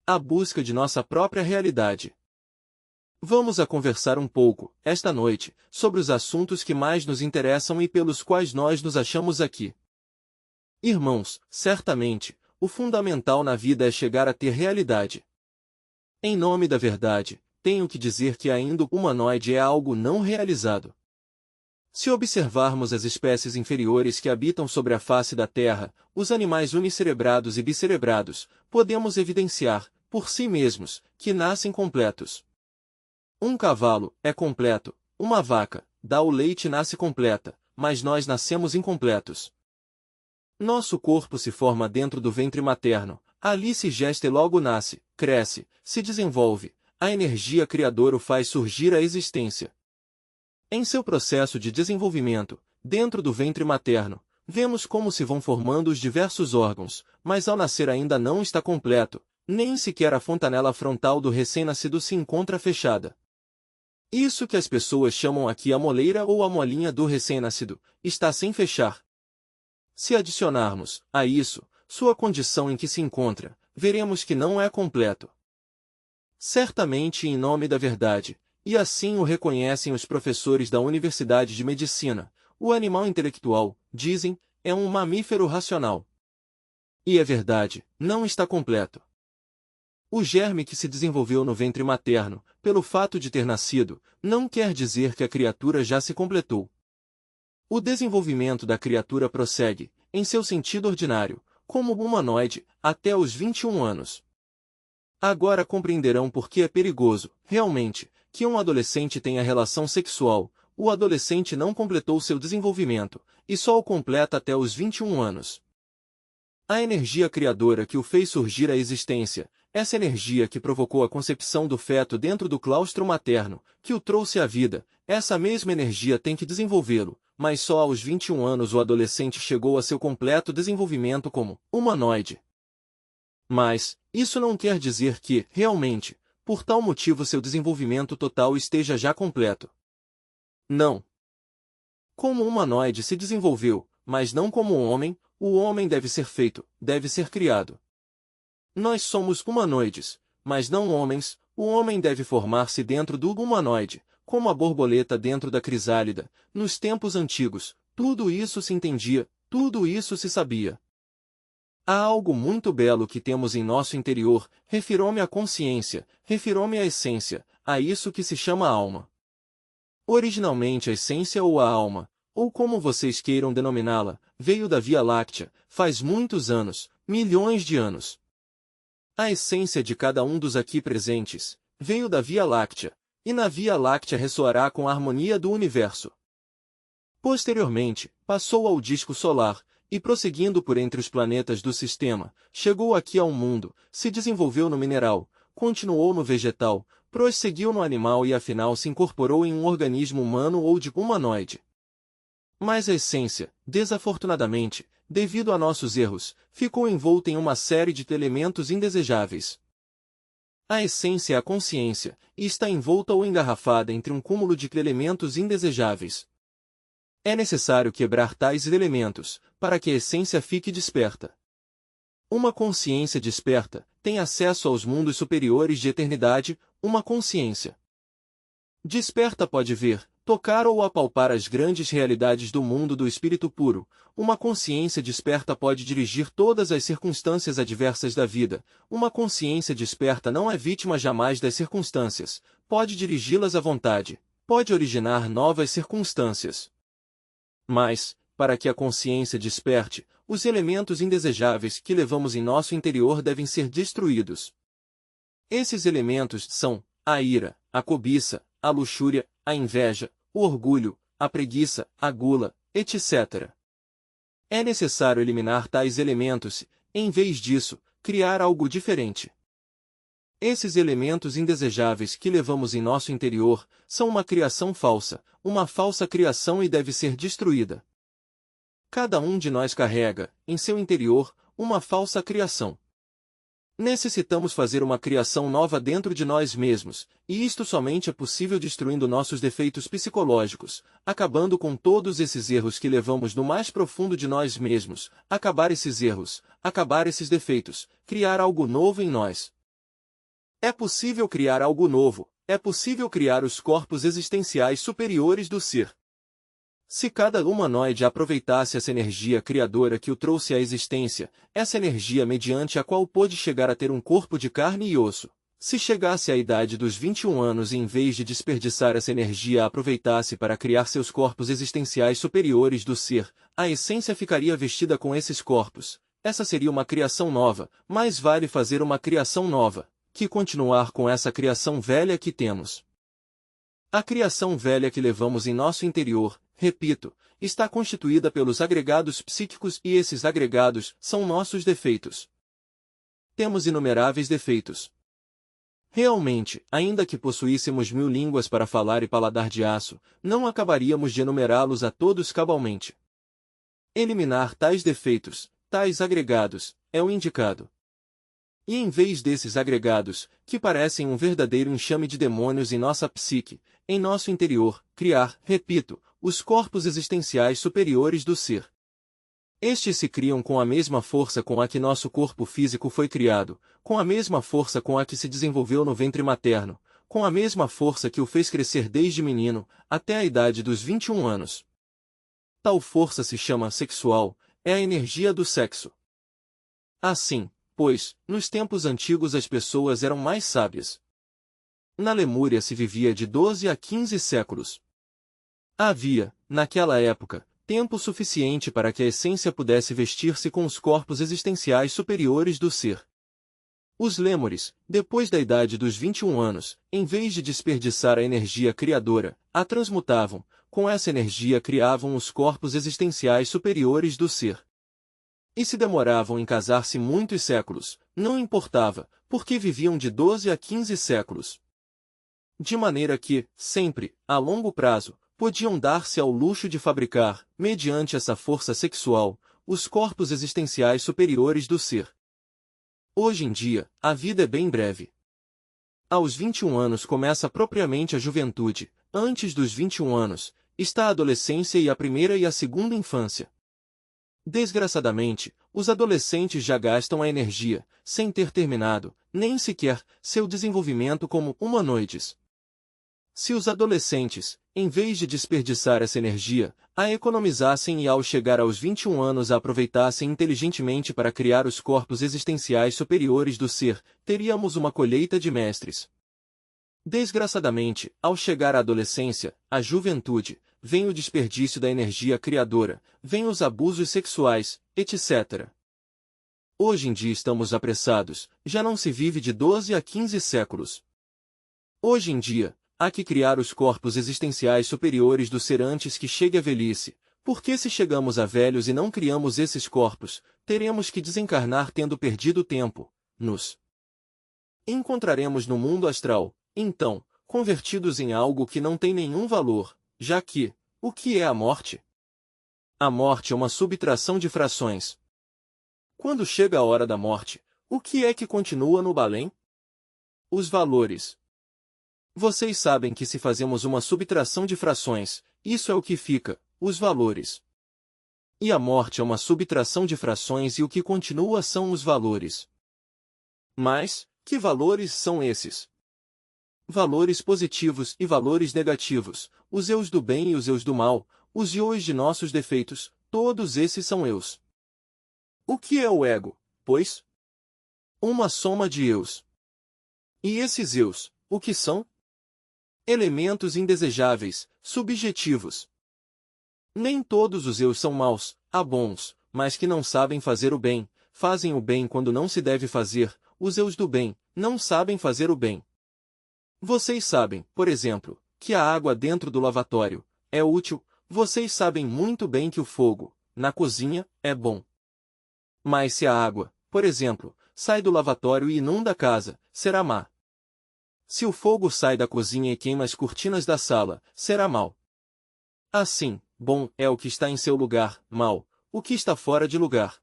A busca de nossa própria realidade. Vamos a conversar um pouco, esta noite, sobre os assuntos que mais nos interessam e pelos quais nós nos achamos aqui. Irmãos, certamente, o fundamental na vida é chegar a ter realidade. Em nome da verdade, tenho que dizer que ainda o humanoide é algo não realizado. Se observarmos as espécies inferiores que habitam sobre a face da Terra, os animais unicerebrados e bicerebrados, podemos evidenciar, por si mesmos, que nascem completos. Um cavalo é completo, uma vaca dá o leite e nasce completa, mas nós nascemos incompletos. Nosso corpo se forma dentro do ventre materno, ali se gesta e logo nasce, cresce, se desenvolve, a energia criadora o faz surgir à existência. Em seu processo de desenvolvimento, dentro do ventre materno, vemos como se vão formando os diversos órgãos, mas ao nascer ainda não está completo, nem sequer a fontanela frontal do recém-nascido se encontra fechada. Isso que as pessoas chamam aqui a moleira ou a molinha do recém-nascido, está sem fechar. Se adicionarmos, a isso, sua condição em que se encontra, veremos que não é completo. Certamente em nome da verdade, e assim o reconhecem os professores da Universidade de Medicina, o animal intelectual, dizem, é um mamífero racional. E é verdade, não está completo. O germe que se desenvolveu no ventre materno, pelo fato de ter nascido, não quer dizer que a criatura já se completou. O desenvolvimento da criatura prossegue, em seu sentido ordinário, como humanoide, até os 21 anos. Agora compreenderão por que é perigoso, realmente, que um adolescente tenha relação sexual. O adolescente não completou seu desenvolvimento, e só o completa até os 21 anos. A energia criadora que o fez surgir à existência, essa energia que provocou a concepção do feto dentro do claustro materno, que o trouxe à vida, essa mesma energia tem que desenvolvê-lo, mas só aos 21 anos o adolescente chegou a seu completo desenvolvimento como humanoide. Mas, isso não quer dizer que, realmente, por tal motivo seu desenvolvimento total esteja já completo. Não. Como humanoide se desenvolveu, mas não como homem, o homem deve ser feito, deve ser criado. Nós somos humanoides, mas não homens, o homem deve formar-se dentro do humanoide, como a borboleta dentro da crisálida, nos tempos antigos, tudo isso se entendia, tudo isso se sabia. Há algo muito belo que temos em nosso interior, refirou-me à consciência, refirou-me à essência, a isso que se chama alma. Originalmente a essência ou a alma, ou como vocês queiram denominá-la, veio da Via Láctea, faz muitos anos, milhões de anos. A essência de cada um dos aqui presentes, veio da Via Láctea, e na Via Láctea ressoará com a harmonia do universo. Posteriormente, passou ao disco solar, e prosseguindo por entre os planetas do sistema, chegou aqui ao mundo, se desenvolveu no mineral, continuou no vegetal, prosseguiu no animal e afinal se incorporou em um organismo humano ou de humanoide. Mas a essência, desafortunadamente, devido a nossos erros, ficou envolta em uma série de elementos indesejáveis. A essência é a consciência, e está envolta ou engarrafada entre um cúmulo de elementos indesejáveis. É necessário quebrar tais elementos, para que a essência fique desperta. Uma consciência desperta tem acesso aos mundos superiores de eternidade, uma consciência desperta pode ver, tocar ou apalpar as grandes realidades do mundo do espírito puro. Uma consciência desperta pode dirigir todas as circunstâncias adversas da vida. Uma consciência desperta não é vítima jamais das circunstâncias, pode dirigi-las à vontade, pode originar novas circunstâncias. Mas, para que a consciência desperte, os elementos indesejáveis que levamos em nosso interior devem ser destruídos. Esses elementos são a ira, a cobiça, a luxúria, a inveja, o orgulho, a preguiça, a gula, etc. É necessário eliminar tais elementos e, em vez disso, criar algo diferente. Esses elementos indesejáveis que levamos em nosso interior são uma criação falsa, uma falsa criação e deve ser destruída. Cada um de nós carrega, em seu interior, uma falsa criação. Necessitamos fazer uma criação nova dentro de nós mesmos, e isto somente é possível destruindo nossos defeitos psicológicos, acabando com todos esses erros que levamos no mais profundo de nós mesmos, acabar esses erros, acabar esses defeitos, criar algo novo em nós. É possível criar algo novo, é possível criar os corpos existenciais superiores do ser. Se cada humanoide aproveitasse essa energia criadora que o trouxe à existência, essa energia mediante a qual pôde chegar a ter um corpo de carne e osso, se chegasse à idade dos 21 anos e em vez de desperdiçar essa energia a aproveitasse para criar seus corpos existenciais superiores do ser, a essência ficaria vestida com esses corpos. Essa seria uma criação nova, mais vale fazer uma criação nova, que continuar com essa criação velha que temos. A criação velha que levamos em nosso interior, repito, está constituída pelos agregados psíquicos e esses agregados são nossos defeitos. Temos inumeráveis defeitos. Realmente, ainda que possuíssemos 1000 línguas para falar e paladar de aço, não acabaríamos de enumerá-los a todos cabalmente. Eliminar tais defeitos, tais agregados, é o indicado. E em vez desses agregados, que parecem um verdadeiro enxame de demônios em nossa psique, em nosso interior, criar, repito, os corpos existenciais superiores do ser. Estes se criam com a mesma força com a que nosso corpo físico foi criado, com a mesma força com a que se desenvolveu no ventre materno, com a mesma força que o fez crescer desde menino, até a idade dos 21 anos. Tal força se chama sexual, é a energia do sexo. Assim, pois, nos tempos antigos as pessoas eram mais sábias. Na Lemúria se vivia de 12 a 15 séculos. Havia, naquela época, tempo suficiente para que a essência pudesse vestir-se com os corpos existenciais superiores do ser. Os lêmures, depois da idade dos 21 anos, em vez de desperdiçar a energia criadora, a transmutavam, com essa energia criavam os corpos existenciais superiores do ser. E se demoravam em casar-se muitos séculos, não importava, porque viviam de 12 a 15 séculos. De maneira que, sempre, a longo prazo, podiam dar-se ao luxo de fabricar, mediante essa força sexual, os corpos existenciais superiores do ser. Hoje em dia, a vida é bem breve. Aos 21 anos começa propriamente a juventude, antes dos 21 anos, está a adolescência e a primeira e a segunda infância. Desgraçadamente, os adolescentes já gastam a energia, sem ter terminado, nem sequer, seu desenvolvimento como humanoides. Se os adolescentes, em vez de desperdiçar essa energia, a economizassem e ao chegar aos 21 anos a aproveitassem inteligentemente para criar os corpos existenciais superiores do ser, teríamos uma colheita de mestres. Desgraçadamente, ao chegar à adolescência, à juventude, vem o desperdício da energia criadora, vem os abusos sexuais, etc. Hoje em dia estamos apressados, já não se vive de 12 a 15 séculos. Hoje em dia, há que criar os corpos existenciais superiores do ser antes que chegue a velhice, porque se chegamos a velhos e não criamos esses corpos, teremos que desencarnar tendo perdido tempo, nos encontraremos no mundo astral, então, convertidos em algo que não tem nenhum valor, já que, o que é a morte? A morte é uma subtração de frações. Quando chega a hora da morte, o que é que continua no balém? Os valores. Vocês sabem que se fazemos uma subtração de frações, isso é o que fica, os valores. E a morte é uma subtração de frações e o que continua são os valores. Mas, que valores são esses? Valores positivos e valores negativos, os eus do bem e os eus do mal, os ioes de nossos defeitos, todos esses são eus. O que é o ego, pois? Uma soma de eus. E esses eus, o que são? Elementos indesejáveis, subjetivos. Nem todos os eus são maus, há bons, mas que não sabem fazer o bem, fazem o bem quando não se deve fazer, os eus do bem, não sabem fazer o bem. Vocês sabem, por exemplo, que a água dentro do lavatório é útil, vocês sabem muito bem que o fogo, na cozinha, é bom. Mas se a água, por exemplo, sai do lavatório e inunda a casa, será má. Se o fogo sai da cozinha e queima as cortinas da sala, será mau. Assim, bom é o que está em seu lugar, mau, o que está fora de lugar.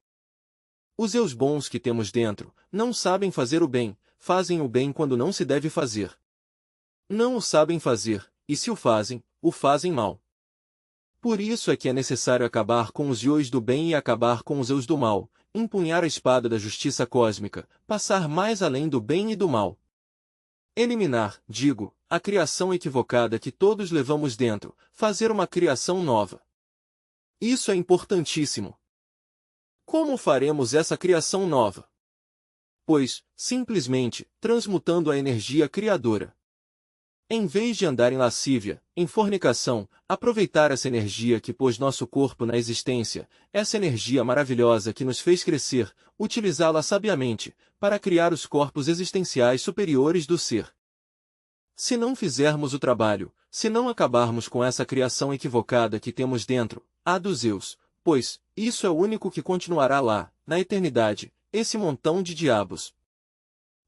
Os eus bons que temos dentro, não sabem fazer o bem, fazem o bem quando não se deve fazer. Não o sabem fazer, e se o fazem mal. Por isso é que é necessário acabar com os ioes do bem e acabar com os eus do mal, empunhar a espada da justiça cósmica, passar mais além do bem e do mal. Eliminar, digo, a criação equivocada que todos levamos dentro, fazer uma criação nova. Isso é importantíssimo. Como faremos essa criação nova? Pois, simplesmente, transmutando a energia criadora. Em vez de andar em lascívia, em fornicação, aproveitar essa energia que pôs nosso corpo na existência, essa energia maravilhosa que nos fez crescer, utilizá-la sabiamente, para criar os corpos existenciais superiores do ser. Se não fizermos o trabalho, se não acabarmos com essa criação equivocada que temos dentro, a dos eus, pois, isso é o único que continuará lá, na eternidade, esse montão de diabos.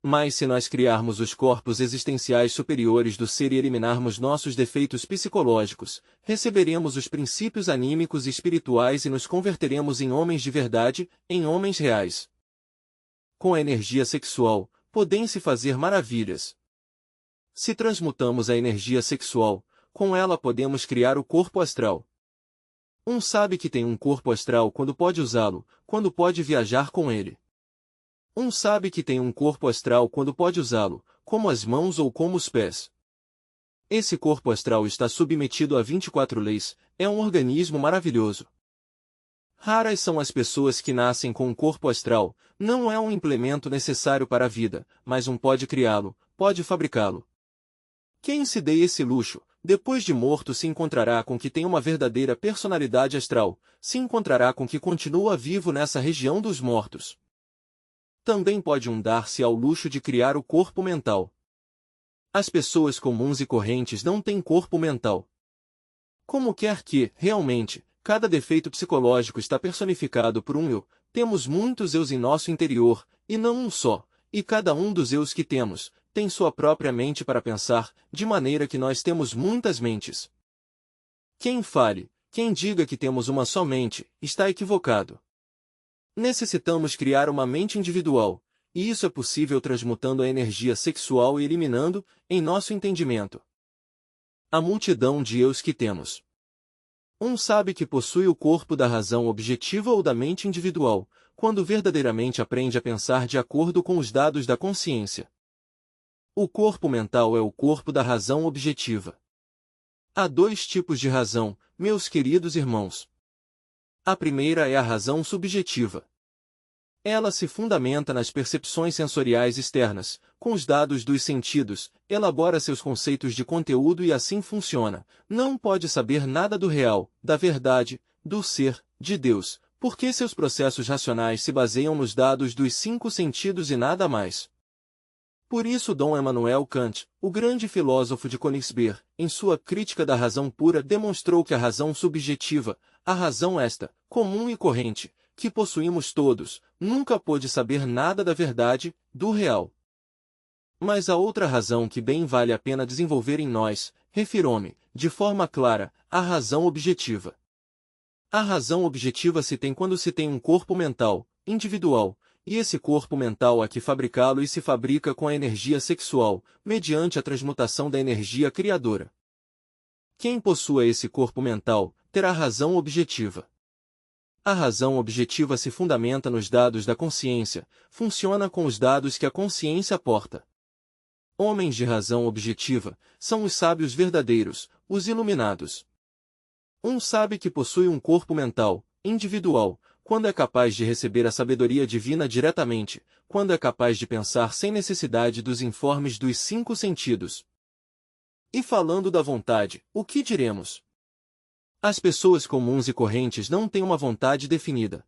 Mas se nós criarmos os corpos existenciais superiores do ser e eliminarmos nossos defeitos psicológicos, receberemos os princípios anímicos e espirituais e nos converteremos em homens de verdade, em homens reais. Com a energia sexual, podem-se fazer maravilhas. Se transmutamos a energia sexual, com ela podemos criar o corpo astral. Um sabe que tem um corpo astral quando pode usá-lo, quando pode viajar com ele. Um sabe que tem um corpo astral quando pode usá-lo, como as mãos ou como os pés. Esse corpo astral está submetido a 24 leis, é um organismo maravilhoso. Raras são as pessoas que nascem com um corpo astral, não é um implemento necessário para a vida, mas pode criá-lo, pode fabricá-lo. Quem se dê esse luxo, depois de morto se encontrará com que tem uma verdadeira personalidade astral, se encontrará com que continua vivo nessa região dos mortos. Também pode dar-se ao luxo de criar o corpo mental. As pessoas comuns e correntes não têm corpo mental. Como quer que, realmente, cada defeito psicológico está personificado por um eu, temos muitos eus em nosso interior, e não um só, e cada um dos eus que temos, tem sua própria mente para pensar, de maneira que nós temos muitas mentes. Quem fale, quem diga que temos uma só mente, está equivocado. Necessitamos criar uma mente individual, e isso é possível transmutando a energia sexual e eliminando, em nosso entendimento, a multidão de eus que temos. Um sabe que possui o corpo da razão objetiva ou da mente individual, quando verdadeiramente aprende a pensar de acordo com os dados da consciência. O corpo mental é o corpo da razão objetiva. Há dois tipos de razão, meus queridos irmãos. A primeira é a razão subjetiva. Ela se fundamenta nas percepções sensoriais externas, com os dados dos sentidos, elabora seus conceitos de conteúdo e assim funciona. Não pode saber nada do real, da verdade, do ser, de Deus, porque seus processos racionais se baseiam nos dados dos 5 sentidos e nada mais. Por isso Dom Emmanuel Kant, o grande filósofo de Königsberg, em sua Crítica da Razão Pura demonstrou que a razão subjetiva, a razão esta, comum e corrente, que possuímos todos, nunca pôde saber nada da verdade, do real. Mas a outra razão que bem vale a pena desenvolver em nós, refiro-me, de forma clara, à razão objetiva. A razão objetiva se tem quando se tem um corpo mental, individual, e esse corpo mental há que fabricá-lo e se fabrica com a energia sexual, mediante a transmutação da energia criadora. Quem possua esse corpo mental, terá razão objetiva. A razão objetiva se fundamenta nos dados da consciência, funciona com os dados que a consciência aporta. Homens de razão objetiva são os sábios verdadeiros, os iluminados. Um sabe que possui um corpo mental, individual, quando é capaz de receber a sabedoria divina diretamente, quando é capaz de pensar sem necessidade dos informes dos 5 sentidos. E falando da vontade, o que diremos? As pessoas comuns e correntes não têm uma vontade definida.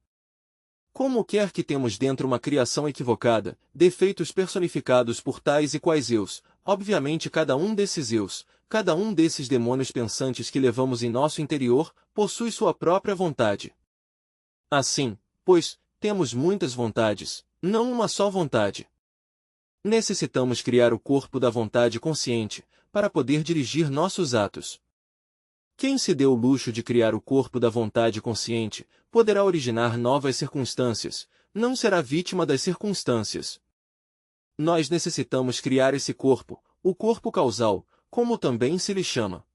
Como quer que temos dentro uma criação equivocada, defeitos personificados por tais e quais eus, obviamente cada um desses eus, cada um desses demônios pensantes que levamos em nosso interior, possui sua própria vontade. Assim, pois, temos muitas vontades, não uma só vontade. Necessitamos criar o corpo da vontade consciente, para poder dirigir nossos atos. Quem se deu o luxo de criar o corpo da vontade consciente, poderá originar novas circunstâncias, não será vítima das circunstâncias. Nós necessitamos criar esse corpo, o corpo causal, como também se lhe chama.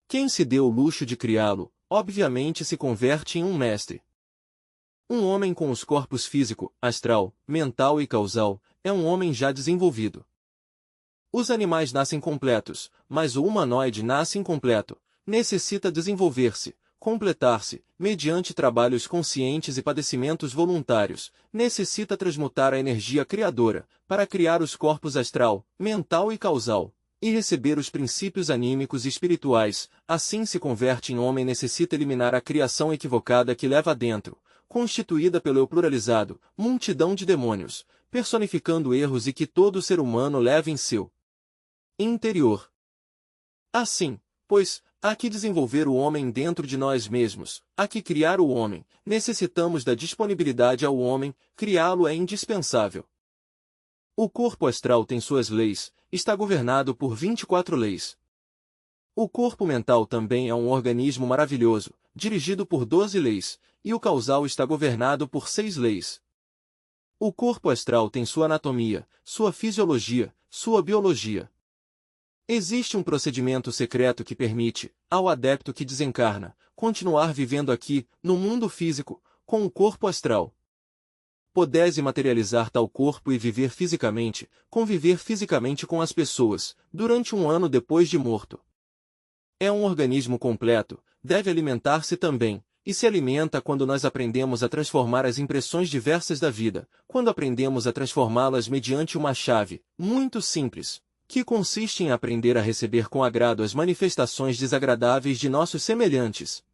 Quem se deu o luxo de criá-lo, obviamente se converte em um mestre. Um homem com os corpos físico, astral, mental e causal, é um homem já desenvolvido. Os animais nascem completos, mas o humanoide nasce incompleto, necessita desenvolver-se, completar-se, mediante trabalhos conscientes e padecimentos voluntários, necessita transmutar a energia criadora, para criar os corpos astral, mental e causal, e receber os princípios anímicos e espirituais, assim se converte em homem. Necessita eliminar a criação equivocada que leva dentro, constituída pelo eu pluralizado, multidão de demônios, personificando erros e que todo ser humano leva em seu interior. Assim, pois, há que desenvolver o homem dentro de nós mesmos, há que criar o homem, necessitamos da disponibilidade ao homem, criá-lo é indispensável. O corpo astral tem suas leis, está governado por 24 leis. O corpo mental também é um organismo maravilhoso, dirigido por 12 leis, e o causal está governado por 6 leis. O corpo astral tem sua anatomia, sua fisiologia, sua biologia. Existe um procedimento secreto que permite, ao adepto que desencarna, continuar vivendo aqui, no mundo físico, com o corpo astral. Pudesse materializar tal corpo e viver fisicamente, conviver fisicamente com as pessoas, durante um ano depois de morto. É um organismo completo, deve alimentar-se também, e se alimenta quando nós aprendemos a transformar as impressões diversas da vida, quando aprendemos a transformá-las mediante uma chave, muito simples, que consiste em aprender a receber com agrado as manifestações desagradáveis de nossos semelhantes.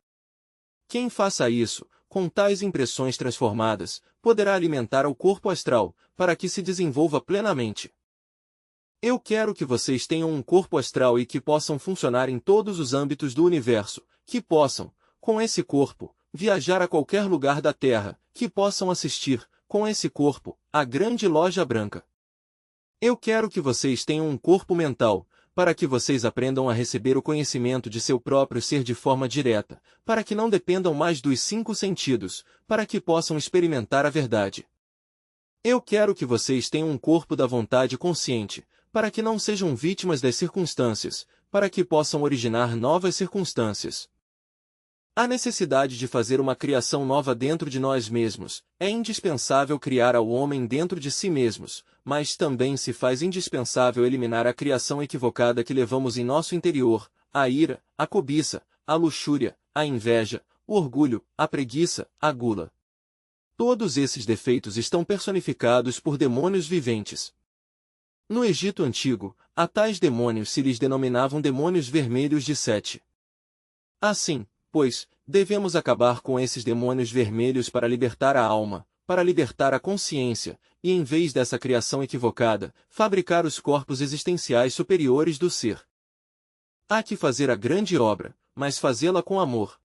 Quem faça isso, com tais impressões transformadas, poderá alimentar o corpo astral, para que se desenvolva plenamente. Eu quero que vocês tenham um corpo astral e que possam funcionar em todos os âmbitos do universo, que possam, com esse corpo, viajar a qualquer lugar da Terra, que possam assistir, com esse corpo, à grande loja branca. Eu quero que vocês tenham um corpo mental, para que vocês aprendam a receber o conhecimento de seu próprio ser de forma direta, para que não dependam mais dos 5 sentidos, para que possam experimentar a verdade. Eu quero que vocês tenham um corpo da vontade consciente, para que não sejam vítimas das circunstâncias, para que possam originar novas circunstâncias. A necessidade de fazer uma criação nova dentro de nós mesmos, é indispensável criar ao homem dentro de si mesmos, mas também se faz indispensável eliminar a criação equivocada que levamos em nosso interior, a ira, a cobiça, a luxúria, a inveja, o orgulho, a preguiça, a gula. Todos esses defeitos estão personificados por demônios viventes. No Egito Antigo, a tais demônios se lhes denominavam demônios vermelhos de Sete. Assim, pois, devemos acabar com esses demônios vermelhos para libertar a alma, para libertar a consciência, e em vez dessa criação equivocada, fabricar os corpos existenciais superiores do ser. Há que fazer a grande obra, mas fazê-la com amor.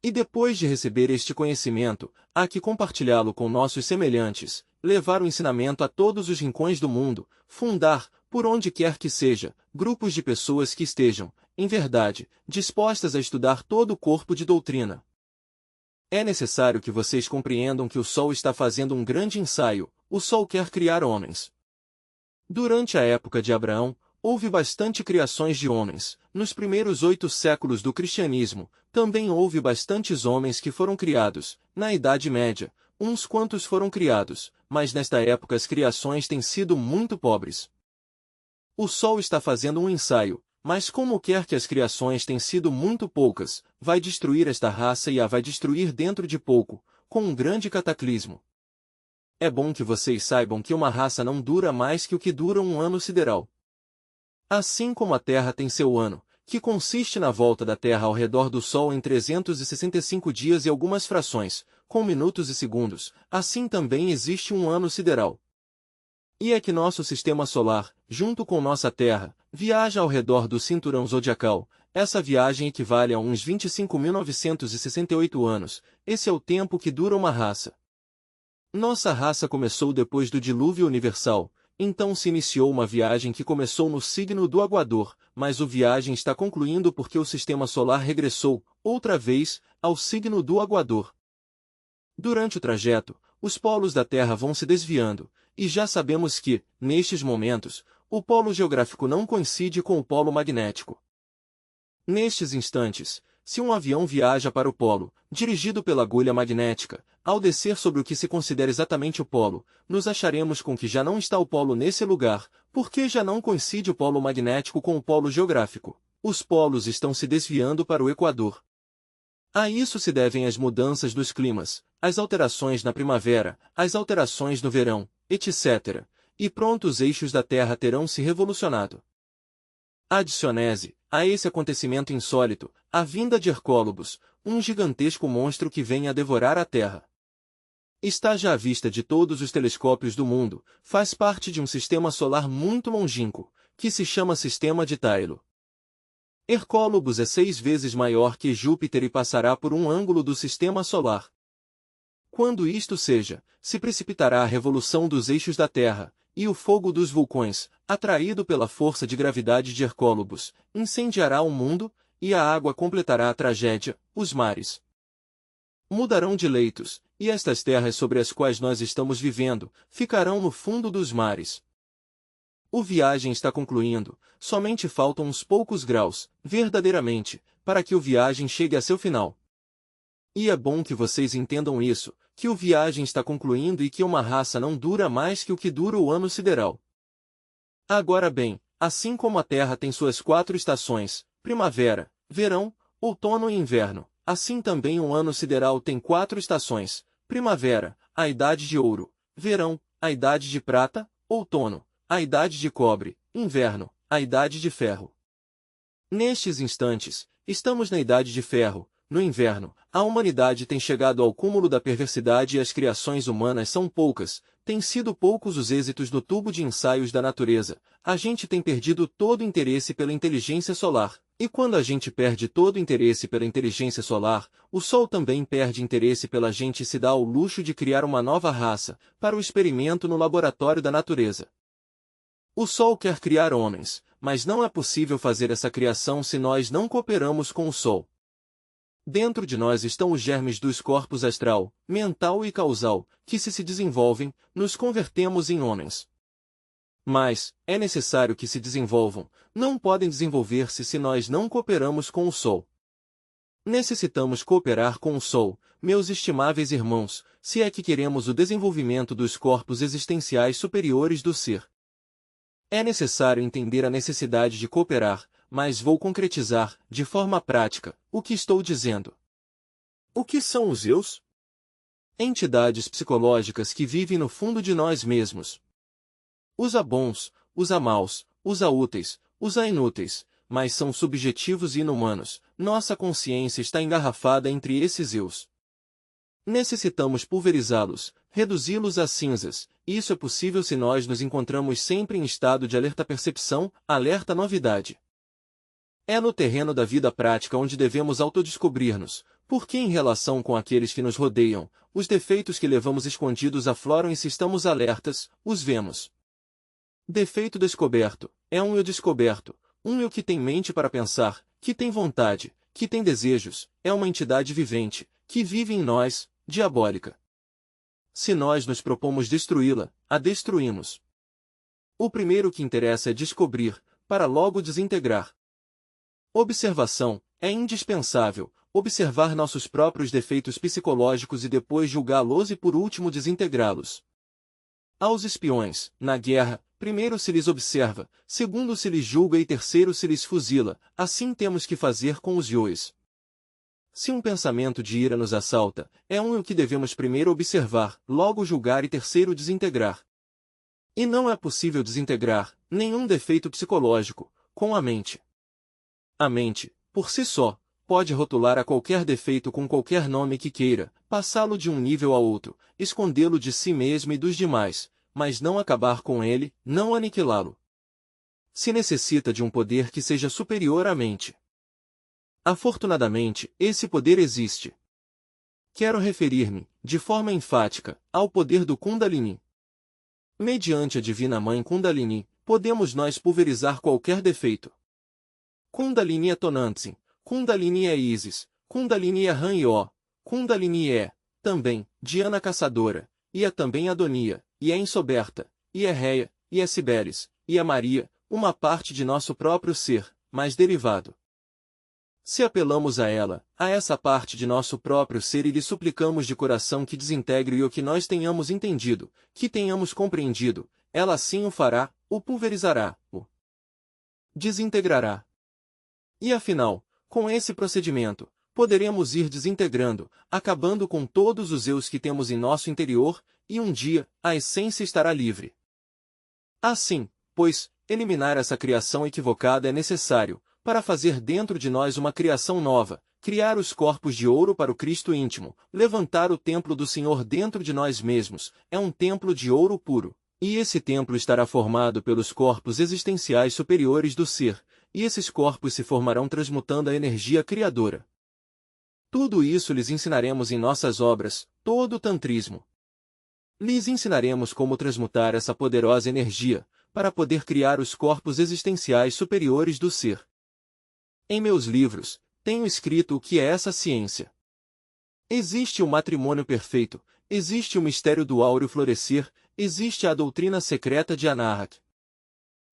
E depois de receber este conhecimento, há que compartilhá-lo com nossos semelhantes, levar o ensinamento a todos os rincões do mundo, fundar, por onde quer que seja, grupos de pessoas que estejam, em verdade, dispostas a estudar todo o corpo de doutrina. É necessário que vocês compreendam que o Sol está fazendo um grande ensaio, o Sol quer criar homens. Durante a época de Abraão, houve bastante criações de homens. Nos primeiros 8 séculos do cristianismo, também houve bastantes homens que foram criados. Na Idade Média, uns quantos foram criados, mas nesta época as criações têm sido muito pobres. O Sol está fazendo um ensaio, mas como quer que as criações têm sido muito poucas, vai destruir esta raça e a vai destruir dentro de pouco, com um grande cataclismo. É bom que vocês saibam que uma raça não dura mais que o que dura um ano sideral. Assim como a Terra tem seu ano, que consiste na volta da Terra ao redor do Sol em 365 dias e algumas frações, com minutos e segundos, assim também existe um ano sideral. E é que nosso sistema solar, junto com nossa Terra, viaja ao redor do cinturão zodiacal. Essa viagem equivale a uns 25.968 anos, esse é o tempo que dura uma raça. Nossa raça começou depois do dilúvio universal, então se iniciou uma viagem que começou no signo do Aguador, mas a viagem está concluindo porque o sistema solar regressou, outra vez, ao signo do Aguador. Durante o trajeto, os polos da Terra vão se desviando, e já sabemos que, nestes momentos, o polo geográfico não coincide com o polo magnético. Nestes instantes, se um avião viaja para o polo, dirigido pela agulha magnética, ao descer sobre o que se considera exatamente o polo, nos acharemos com que já não está o polo nesse lugar, porque já não coincide o polo magnético com o polo geográfico. Os polos estão se desviando para o Equador. A isso se devem as mudanças dos climas, as alterações na primavera, as alterações no verão, etc. E pronto, os eixos da Terra terão se revolucionado. Adicione a esse acontecimento insólito a vinda de Hercólobos, um gigantesco monstro que vem a devorar a Terra. Está já à vista de todos os telescópios do mundo, faz parte de um sistema solar muito longínquo, que se chama Sistema de Tylo. Hercólobos é 6 vezes maior que Júpiter e passará por um ângulo do Sistema Solar. Quando isto seja, se precipitará a revolução dos eixos da Terra, e o fogo dos vulcões, atraído pela força de gravidade de Hercólobos, incendiará o mundo, e a água completará a tragédia, os mares mudarão de leitos, e estas terras sobre as quais nós estamos vivendo, ficarão no fundo dos mares. O viagem está concluindo, somente faltam uns poucos graus, verdadeiramente, para que o viagem chegue a seu final. E é bom que vocês entendam isso, que o viagem está concluindo e que uma raça não dura mais que o que dura o ano sideral. Agora bem, assim como a Terra tem suas 4 estações, primavera, verão, outono e inverno, assim também um ano sideral tem 4 estações, primavera, a idade de ouro, verão, a idade de prata, outono, a idade de cobre, inverno, a idade de ferro. Nestes instantes, estamos na idade de ferro. No inverno, a humanidade tem chegado ao cúmulo da perversidade e as criações humanas são poucas, têm sido poucos os êxitos no tubo de ensaios da natureza, a gente tem perdido todo o interesse pela inteligência solar, e quando a gente perde todo o interesse pela inteligência solar, o Sol também perde interesse pela gente e se dá ao luxo de criar uma nova raça, para o experimento no laboratório da natureza. O Sol quer criar homens, mas não é possível fazer essa criação se nós não cooperamos com o Sol. Dentro de nós estão os germes dos corpos astral, mental e causal, que se desenvolvem, nos convertemos em homens. Mas, é necessário que se desenvolvam, não podem desenvolver-se se nós não cooperamos com o Sol. Necessitamos cooperar com o Sol, meus estimáveis irmãos, se é que queremos o desenvolvimento dos corpos existenciais superiores do ser. É necessário entender a necessidade de cooperar, mas vou concretizar, de forma prática, o que estou dizendo. O que são os eus? Entidades psicológicas que vivem no fundo de nós mesmos. Os há bons, os há maus, os há úteis, os há inúteis, mas são subjetivos e inumanos, nossa consciência está engarrafada entre esses eus. Necessitamos pulverizá-los, reduzi-los a cinzas, e isso é possível se nós nos encontramos sempre em estado de alerta-percepção, alerta-novidade. É no terreno da vida prática onde devemos autodescobrir-nos, porque em relação com aqueles que nos rodeiam, os defeitos que levamos escondidos afloram e se estamos alertas, os vemos. Defeito descoberto, é um eu descoberto, um eu que tem mente para pensar, que tem vontade, que tem desejos, é uma entidade vivente, que vive em nós, diabólica. Se nós nos propomos destruí-la, a destruímos. O primeiro que interessa é descobrir, para logo desintegrar. Observação, é indispensável, observar nossos próprios defeitos psicológicos e depois julgá-los e por último desintegrá-los. Aos espiões, na guerra, primeiro se lhes observa, segundo se lhes julga e terceiro se lhes fuzila, assim temos que fazer com os ioes. Se um pensamento de ira nos assalta, é um eu que devemos primeiro observar, logo julgar e terceiro desintegrar. E não é possível desintegrar nenhum defeito psicológico com a mente. A mente, por si só, pode rotular a qualquer defeito com qualquer nome que queira, passá-lo de um nível a outro, escondê-lo de si mesmo e dos demais, mas não acabar com ele, não aniquilá-lo. Se necessita de um poder que seja superior à mente. Afortunadamente, esse poder existe. Quero referir-me, de forma enfática, ao poder do Kundalini. Mediante a Divina Mãe Kundalini, podemos nós pulverizar qualquer defeito. Kundalini é Tonantsin, Kundalini é Isis, Kundalini é Ran-Io, Kundalini é, também, Diana Caçadora, e é também Adonia, e é Ensoberta, e é Reia, e é Cibeles, e é Maria, uma parte de nosso próprio ser, mas derivado. Se apelamos a ela, a essa parte de nosso próprio ser e lhe suplicamos de coração que desintegre o que nós tenhamos entendido, que tenhamos compreendido, ela assim o fará, o pulverizará, o desintegrará. E afinal, com esse procedimento, poderemos ir desintegrando, acabando com todos os eus que temos em nosso interior, e um dia, a essência estará livre. Assim, pois, eliminar essa criação equivocada é necessário, para fazer dentro de nós uma criação nova, criar os corpos de ouro para o Cristo íntimo, levantar o templo do Senhor dentro de nós mesmos, é um templo de ouro puro. E esse templo estará formado pelos corpos existenciais superiores do ser, e esses corpos se formarão transmutando a energia criadora. Tudo isso lhes ensinaremos em nossas obras, todo o tantrismo. Lhes ensinaremos como transmutar essa poderosa energia, para poder criar os corpos existenciais superiores do ser. Em meus livros, tenho escrito o que é essa ciência. Existe o matrimônio perfeito, existe o mistério do áureo florescer, existe a doutrina secreta de Anahat.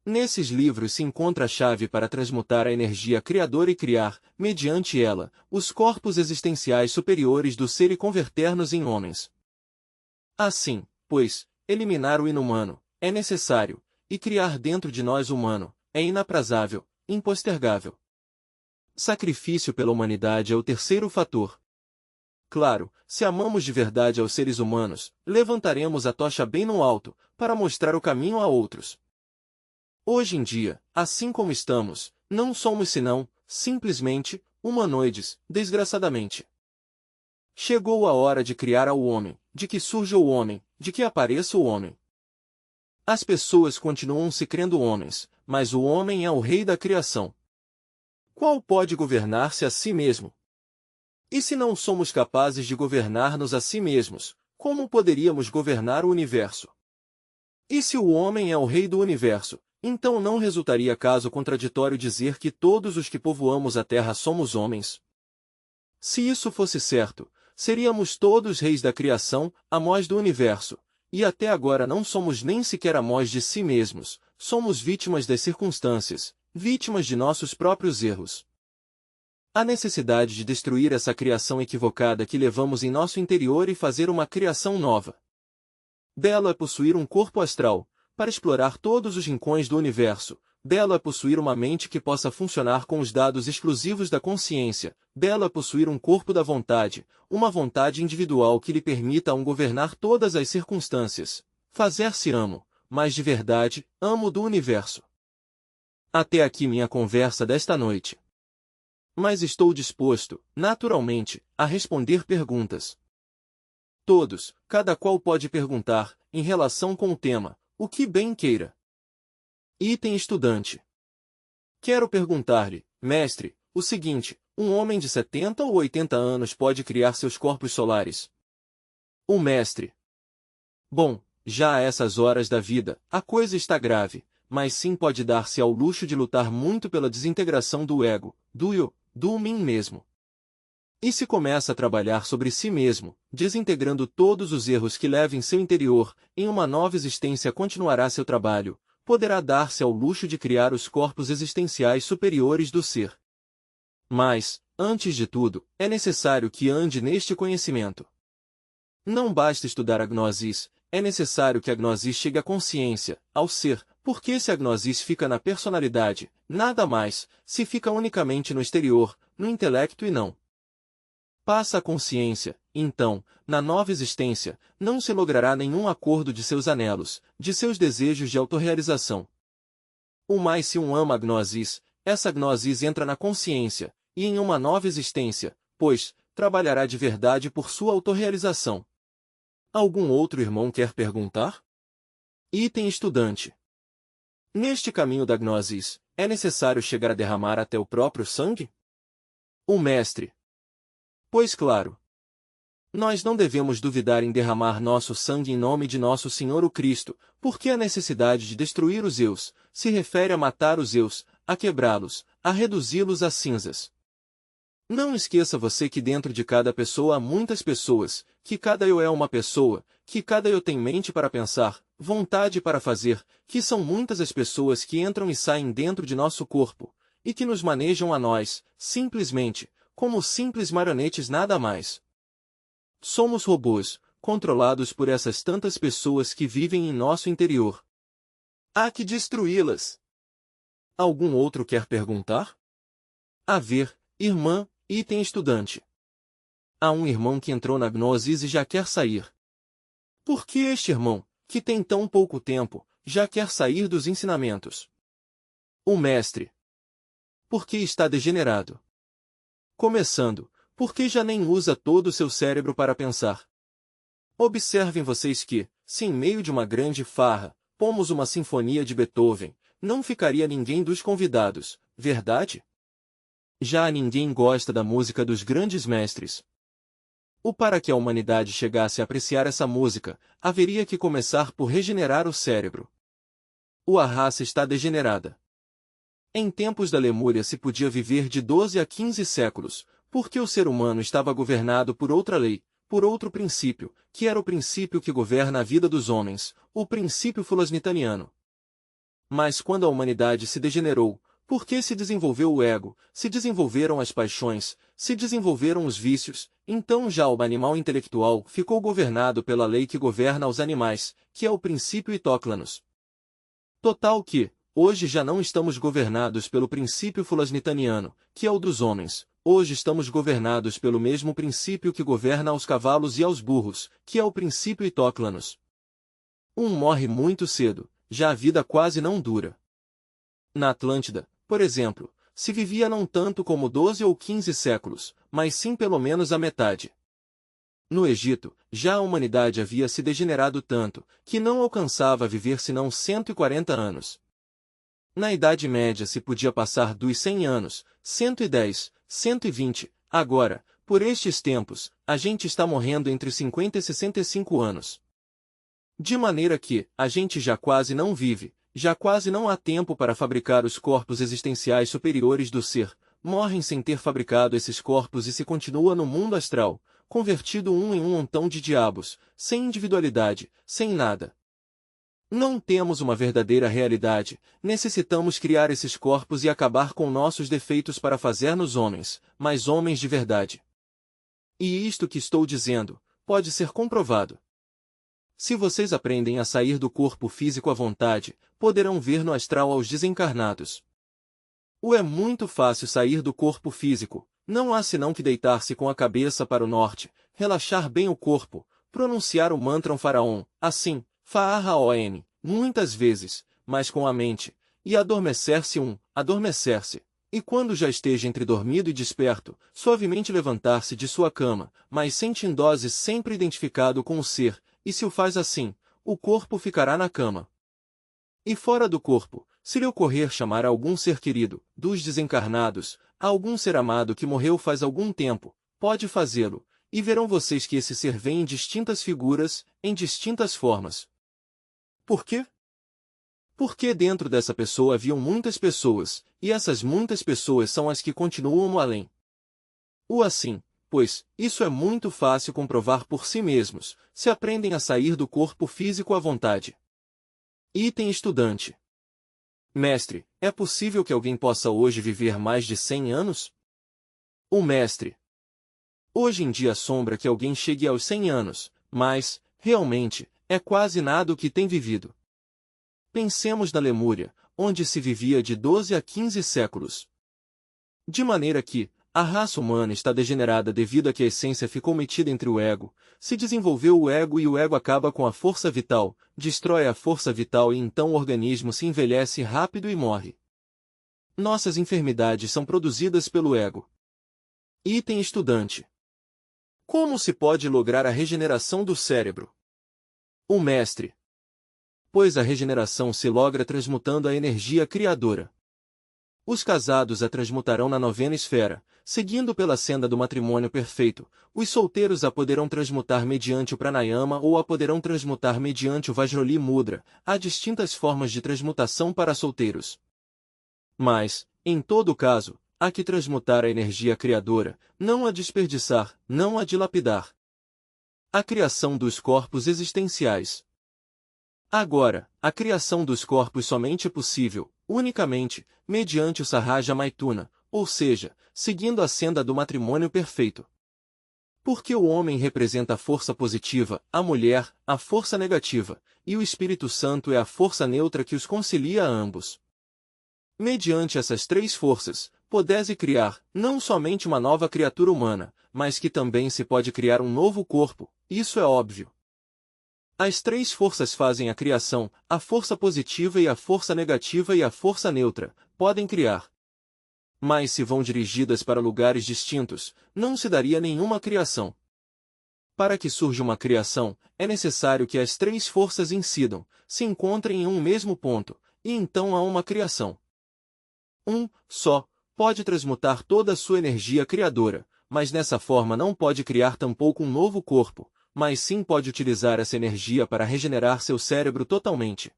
Nesses livros se encontra a chave para transmutar a energia criadora e criar, mediante ela, os corpos existenciais superiores do ser e converter-nos em homens. Assim, pois, eliminar o inumano, é necessário, e criar dentro de nós o humano, é inaprazável, impostergável. Sacrifício pela humanidade é o terceiro fator. Claro, se amamos de verdade aos seres humanos, levantaremos a tocha bem no alto, para mostrar o caminho a outros. Hoje em dia, assim como estamos, não somos senão, simplesmente, humanoides, desgraçadamente. Chegou a hora de criar ao homem, de que surja o homem, de que apareça o homem. As pessoas continuam se crendo homens, mas o homem é o rei da criação. Qual pode governar-se a si mesmo? E se não somos capazes de governar-nos a si mesmos, como poderíamos governar o universo? E se o homem é o rei do universo, então não resultaria caso contraditório dizer que todos os que povoamos a Terra somos homens? Se isso fosse certo, seríamos todos reis da criação, amós do universo, e até agora não somos nem sequer amós de si mesmos, somos vítimas das circunstâncias, vítimas de nossos próprios erros. A necessidade de destruir essa criação equivocada que levamos em nosso interior e fazer uma criação nova. Belo é possuir um corpo astral, para explorar todos os rincões do universo. Belo é possuir uma mente que possa funcionar com os dados exclusivos da consciência. Belo é possuir um corpo da vontade, uma vontade individual que lhe permita governar todas as circunstâncias. Fazer-se amo, mas de verdade, amo do universo. Até aqui minha conversa desta noite. Mas estou disposto, naturalmente, a responder perguntas. Todos, cada qual pode perguntar, em relação com o tema, o que bem queira. Item estudante. Quero perguntar-lhe, mestre, o seguinte: um homem de 70 ou 80 anos pode criar seus corpos solares? O mestre. Bom, já a essas horas da vida, a coisa está grave, mas sim pode dar-se ao luxo de lutar muito pela desintegração do ego, do eu, do mim mesmo. E se começa a trabalhar sobre si mesmo, desintegrando todos os erros que leva em seu interior, em uma nova existência continuará seu trabalho, poderá dar-se ao luxo de criar os corpos existenciais superiores do ser. Mas, antes de tudo, é necessário que ande neste conhecimento. Não basta estudar a gnosis, é necessário que a gnosis chegue à consciência, ao ser, porque se a gnosis fica na personalidade, nada mais, se fica unicamente no exterior, no intelecto e não passa a consciência, então, na nova existência, não se logrará nenhum acordo de seus anelos, de seus desejos de autorrealização. O mais se ama a gnosis, essa gnosis entra na consciência, e em uma nova existência, pois, trabalhará de verdade por sua autorrealização. Algum outro irmão quer perguntar? Item estudante. Neste caminho da gnosis, é necessário chegar a derramar até o próprio sangue? O mestre. Pois claro. Nós não devemos duvidar em derramar nosso sangue em nome de nosso Senhor o Cristo, porque a necessidade de destruir os eus, se refere a matar os eus, a quebrá-los, a reduzi-los a cinzas. Não esqueça você que dentro de cada pessoa há muitas pessoas, que cada eu é uma pessoa, que cada eu tem mente para pensar, vontade para fazer, que são muitas as pessoas que entram e saem dentro de nosso corpo, e que nos manejam a nós, simplesmente, como simples marionetes nada mais. Somos robôs, controlados por essas tantas pessoas que vivem em nosso interior. Há que destruí-las. Algum outro quer perguntar? A ver, irmã, item estudante. Há um irmão que entrou na Gnosis e já quer sair. Por que este irmão, que tem tão pouco tempo, já quer sair dos ensinamentos? O mestre. Porque está degenerado. Começando, porque já nem usa todo o seu cérebro para pensar. Observem vocês que, se em meio de uma grande farra, pomos uma sinfonia de Beethoven, não ficaria ninguém dos convidados, verdade? Já ninguém gosta da música dos grandes mestres. Para que a humanidade chegasse a apreciar essa música, haveria que começar por regenerar o cérebro. A raça está degenerada. Em tempos da Lemúria se podia viver de 12 a 15 séculos, porque o ser humano estava governado por outra lei, por outro princípio, que era o princípio que governa a vida dos homens, o princípio fulasnitaniano. Mas quando a humanidade se degenerou, porque se desenvolveu o ego, se desenvolveram as paixões, se desenvolveram os vícios, então já o animal intelectual ficou governado pela lei que governa os animais, que é o princípio Itóclanos. Total que, hoje já não estamos governados pelo princípio fulasnitaniano, que é o dos homens, hoje estamos governados pelo mesmo princípio que governa aos cavalos e aos burros, que é o princípio Itóclanos. Um morre muito cedo, já a vida quase não dura. Na Atlântida, por exemplo, se vivia não tanto como 12 ou 15 séculos, mas sim pelo menos a metade. No Egito, já a humanidade havia se degenerado tanto, que não alcançava a viver senão 140 anos. Na Idade Média se podia passar dos 100 anos, 110, 120, agora, por estes tempos, a gente está morrendo entre 50 e 65 anos. De maneira que, a gente já quase não vive, já quase não há tempo para fabricar os corpos existenciais superiores do ser, morrem sem ter fabricado esses corpos e se continua no mundo astral, convertido em um montão de diabos, sem individualidade, sem nada. Não temos uma verdadeira realidade, necessitamos criar esses corpos e acabar com nossos defeitos para fazer-nos homens, mas homens de verdade. E isto que estou dizendo, pode ser comprovado. Se vocês aprendem a sair do corpo físico à vontade, poderão ver no astral aos desencarnados. É muito fácil sair do corpo físico, não há senão que deitar-se com a cabeça para o norte, relaxar bem o corpo, pronunciar o mantra Om Faraon, assim, Fa-A-Ra-O-N, muitas vezes, mas com a mente, e adormecer-se. E quando já esteja entre dormido e desperto, suavemente levantar-se de sua cama, mas sem tindose sempre identificado com o ser, e se o faz assim, o corpo ficará na cama. E fora do corpo, se lhe ocorrer chamar a algum ser querido, dos desencarnados, a algum ser amado que morreu faz algum tempo, pode fazê-lo, e verão vocês que esse ser vem em distintas figuras, em distintas formas. Por quê? Porque dentro dessa pessoa haviam muitas pessoas, e essas muitas pessoas são as que continuam no além. Assim, pois, isso é muito fácil comprovar por si mesmos, se aprendem a sair do corpo físico à vontade. Item estudante. Mestre, é possível que alguém possa hoje viver mais de 100 anos? O mestre. Hoje em dia assombra que alguém chegue aos 100 anos, mas, realmente, é quase nada o que tem vivido. Pensemos na Lemúria, onde se vivia de 12 a 15 séculos. De maneira que, a raça humana está degenerada devido a que a essência ficou metida entre o ego, se desenvolveu o ego e o ego acaba com a força vital, destrói a força vital e então o organismo se envelhece rápido e morre. Nossas enfermidades são produzidas pelo ego. Item estudante. Como se pode lograr a regeneração do cérebro? O mestre. Pois a regeneração se logra transmutando a energia criadora. Os casados a transmutarão na novena esfera, seguindo pela senda do matrimônio perfeito. Os solteiros a poderão transmutar mediante o pranayama ou a poderão transmutar mediante o Vajroli Mudra. Há distintas formas de transmutação para solteiros. Mas, em todo caso, há que transmutar a energia criadora, não a desperdiçar, não a dilapidar. A criação dos corpos existenciais. Agora, a criação dos corpos somente é possível, unicamente, mediante o Sahaja Maituna, ou seja, seguindo a senda do matrimônio perfeito. Porque o homem representa a força positiva, a mulher, a força negativa, e o Espírito Santo é a força neutra que os concilia a ambos. Mediante essas três forças, pode-se criar, não somente uma nova criatura humana, mas que também se pode criar um novo corpo, isso é óbvio. As três forças fazem a criação, a força positiva e a força negativa e a força neutra, podem criar. Mas se vão dirigidas para lugares distintos, não se daria nenhuma criação. Para que surja uma criação, é necessário que as três forças incidam, se encontrem em um mesmo ponto, e então há uma criação. Um, só, pode transmutar toda a sua energia criadora, mas nessa forma não pode criar tampouco um novo corpo, mas sim pode utilizar essa energia para regenerar seu cérebro totalmente.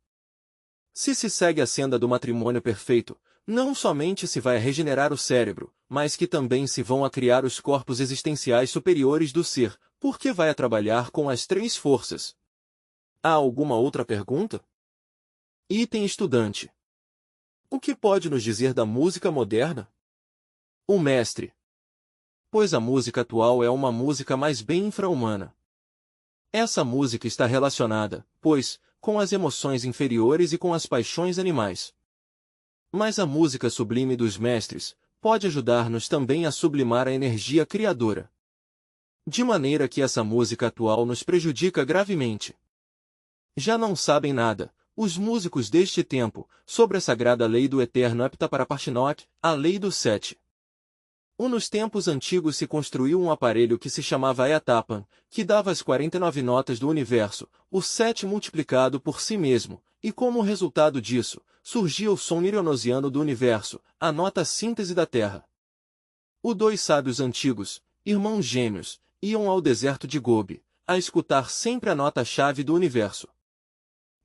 Se se segue a senda do matrimônio perfeito, não somente se vai regenerar o cérebro, mas que também se vão a criar os corpos existenciais superiores do ser, porque vai a trabalhar com as três forças. Há alguma outra pergunta? Item estudante. O que pode nos dizer da música moderna? O mestre. Pois a música atual é uma música mais bem infra-humana. Essa música está relacionada, pois, com as emoções inferiores e com as paixões animais. Mas a música sublime dos mestres pode ajudar-nos também a sublimar a energia criadora. De maneira que essa música atual nos prejudica gravemente. Já não sabem nada, os músicos deste tempo, sobre a sagrada lei do eterno Heptaparapashinot, a lei do sete. Nos tempos antigos se construiu um aparelho que se chamava Etapan, que dava as 49 notas do universo, o 7 multiplicado por si mesmo, e como resultado disso, surgia o som nirionosiano do universo, a nota síntese da Terra. Os dois sábios antigos, irmãos gêmeos, iam ao deserto de Gobi, a escutar sempre a nota-chave do universo.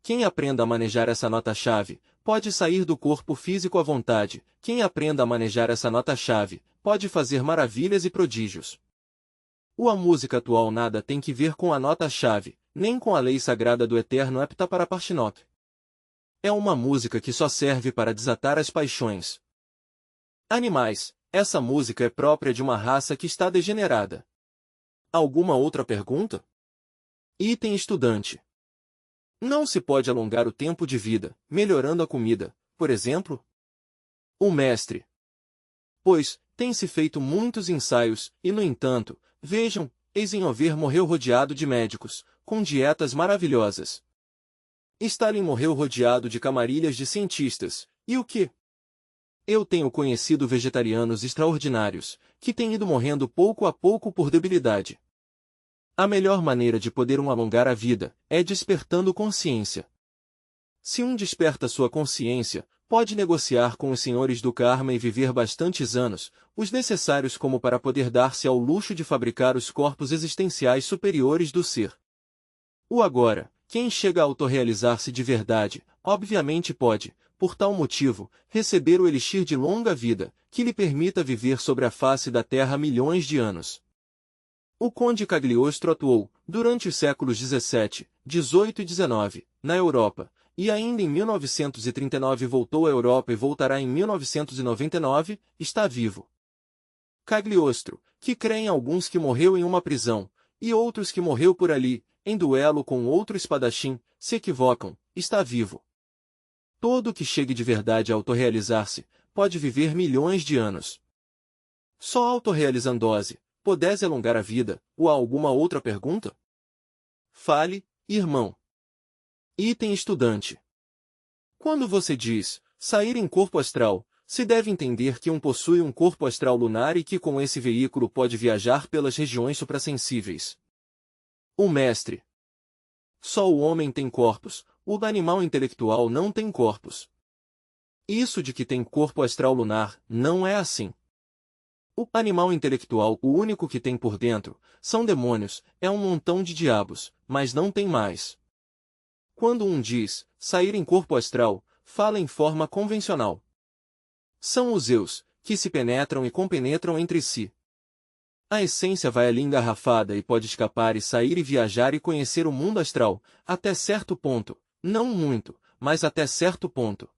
Quem aprenda a manejar essa nota-chave, pode sair do corpo físico à vontade. Quem aprenda a manejar essa nota-chave, pode fazer maravilhas e prodígios. A música atual nada tem que ver com a nota-chave, nem com a lei sagrada do eterno Heptaparapashinot. É uma música que só serve para desatar as paixões. Animais, essa música é própria de uma raça que está degenerada. Alguma outra pergunta? Item estudante. Não se pode alongar o tempo de vida, melhorando a comida, por exemplo? O mestre. Pois, tem-se feito muitos ensaios, e no entanto, vejam, Eisenhower morreu rodeado de médicos, com dietas maravilhosas. Stalin morreu rodeado de camarilhas de cientistas, e o quê? Eu tenho conhecido vegetarianos extraordinários, que têm ido morrendo pouco a pouco por debilidade. A melhor maneira de poder alongar a vida é despertando consciência. Se desperta sua consciência, pode negociar com os senhores do karma e viver bastantes anos, os necessários como para poder dar-se ao luxo de fabricar os corpos existenciais superiores do ser. Agora, quem chega a autorrealizar-se de verdade, obviamente pode, por tal motivo, receber o elixir de longa vida, que lhe permita viver sobre a face da terra milhões de anos. O conde Cagliostro atuou, durante os séculos XVII, XVIII e XIX, na Europa, e ainda em 1939 voltou à Europa e voltará em 1999, está vivo. Cagliostro, que creem alguns que morreu em uma prisão, e outros que morreu por ali, em duelo com outro espadachim, se equivocam, está vivo. Todo que chegue de verdade a autorrealizar-se, pode viver milhões de anos. Só autorrealizando-se, pode-se alongar a vida, ou há alguma outra pergunta? Fale, irmão. Item estudante. Quando você diz, sair em corpo astral, se deve entender que possui um corpo astral lunar e que com esse veículo pode viajar pelas regiões suprassensíveis. O mestre. Só o homem tem corpos, o animal intelectual não tem corpos. Isso de que tem corpo astral lunar, não é assim. O animal intelectual, o único que tem por dentro, são demônios, é um montão de diabos, mas não tem mais. Quando diz, sair em corpo astral, fala em forma convencional. São os eus, que se penetram e compenetram entre si. A essência vai ali engarrafada e pode escapar e sair e viajar e conhecer o mundo astral, até certo ponto, não muito, mas até certo ponto.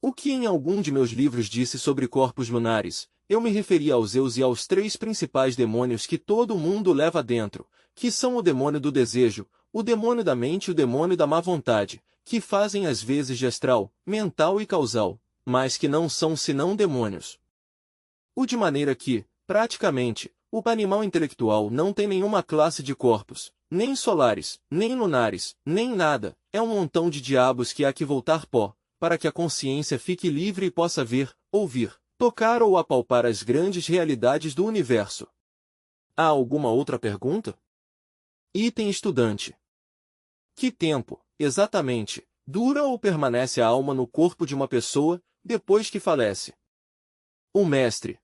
O que em algum de meus livros disse sobre corpos lunares, eu me referi aos Zeus e aos três principais demônios que todo mundo leva dentro, que são o demônio do desejo, o demônio da mente e o demônio da má vontade, que fazem às vezes de astral, mental e causal, mas que não são senão demônios. O de maneira que, praticamente, o animal intelectual não tem nenhuma classe de corpos, nem solares, nem lunares, nem nada, é um montão de diabos que há que voltar pó, para que a consciência fique livre e possa ver, ouvir, tocar ou apalpar as grandes realidades do universo. Há alguma outra pergunta? Item estudante. Que tempo, exatamente, dura ou permanece a alma no corpo de uma pessoa, depois que falece? O mestre.